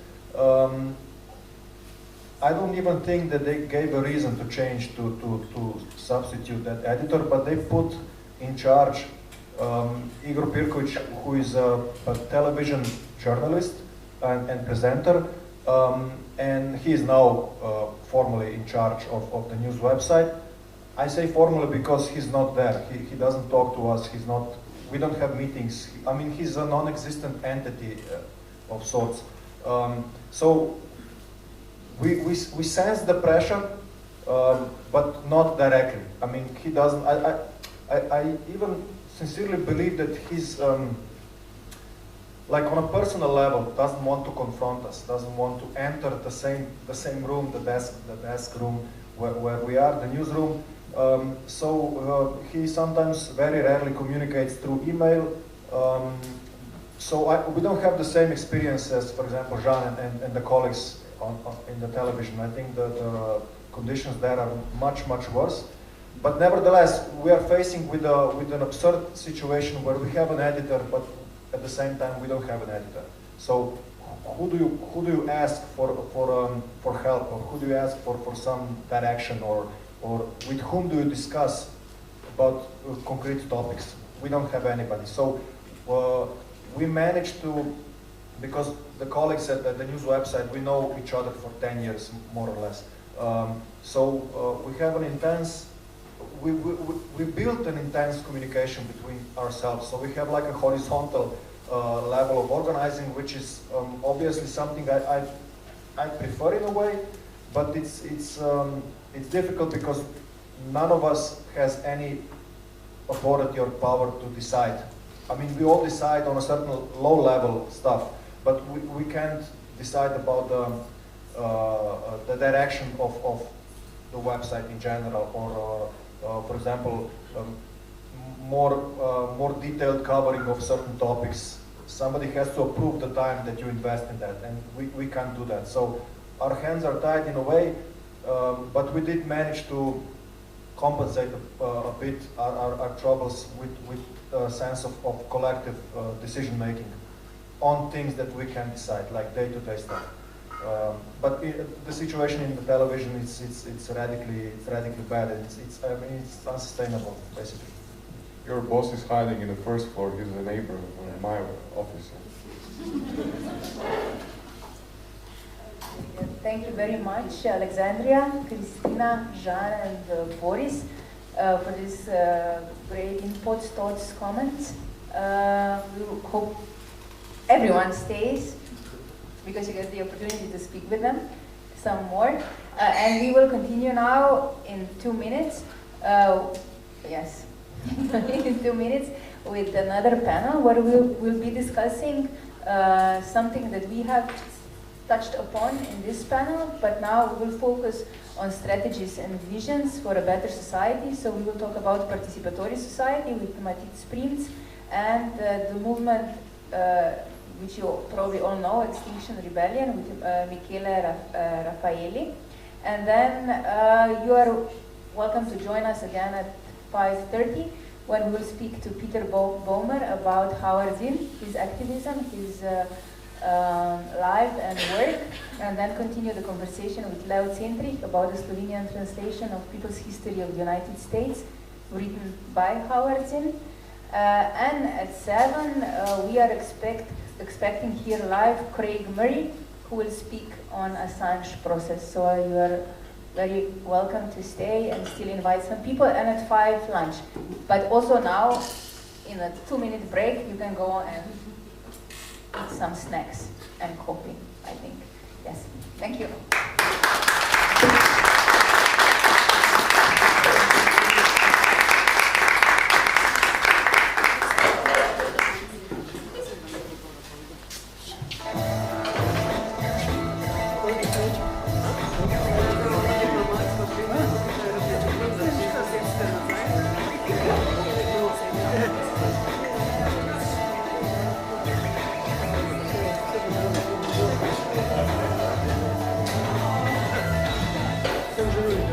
I don't even think that they gave a reason to change to substitute that editor, but they put in charge Igor Pirkovic, who is a television journalist and presenter, and he is now formally in charge of the news website. I say formally because he's not there. He doesn't talk to us. We don't have meetings. I mean, he's a non-existent entity of sorts. So we sense the pressure, but not directly. I mean, he doesn't. I even sincerely believe that he's like on a personal level doesn't want to confront us, doesn't want to enter the same room, the desk room where we are, the newsroom. So he sometimes very rarely communicates through email. So we don't have the same experience as, for example, Žan and the colleagues in the television. I think the conditions there are much worse. But nevertheless, we are facing with an absurd situation where we have an editor, but at the same time we don't have an editor. So who do you ask for help, or who do you ask for some direction, or with whom do you discuss about concrete topics? We don't have anybody. So we managed to, because the colleagues at the news website, we know each other for 10 years, more or less. So we have an intense, we built an intense communication between ourselves. So we have like a horizontal level of organizing, which is obviously something I prefer in a way, but it's difficult because none of us has any authority or power to decide. I mean, we all decide on a certain low level stuff, but we can't decide about the direction of the website in general, or for example, more detailed covering of certain topics. Somebody has to approve the time that you invest in that, and we can't do that. So our hands are tied in a way, but we did manage to compensate a bit our troubles with a sense of collective decision making on things that we can decide, like day-to-day stuff. But the situation in the television it's radically bad, and I mean it's unsustainable basically. Your boss is hiding in the first floor. He's a neighbor of my office. Thank you very much, Alexandria, Kristina, Žan, and Boris, for this great inputs, thoughts, comments. We hope everyone stays, because you get the opportunity to speak with them some more. And we will continue now in 2 minutes. Yes, in 2 minutes with another panel where we'll be discussing something that we have touched upon in this panel, but now we will focus on strategies and visions for a better society. So we will talk about participatory society with Matit Sprints and the movement which you probably all know, Extinction Rebellion, with Michele Raffaelli. And then you are welcome to join us again at 5:30 when we will speak to Peter Bomer about Howard Zinn, his activism, his life and work, and then continue the conversation with Leo Centrich about the Slovenian translation of People's History of the United States, written by Howard Zinn. And at 7, we are expecting here live Craig Murray, who will speak on Assange process. So you are very welcome to stay and still invite some people. And at 5, lunch. But also now, in a 2-minute break, you can go and eat some snacks and coffee, I think. Yes, thank you.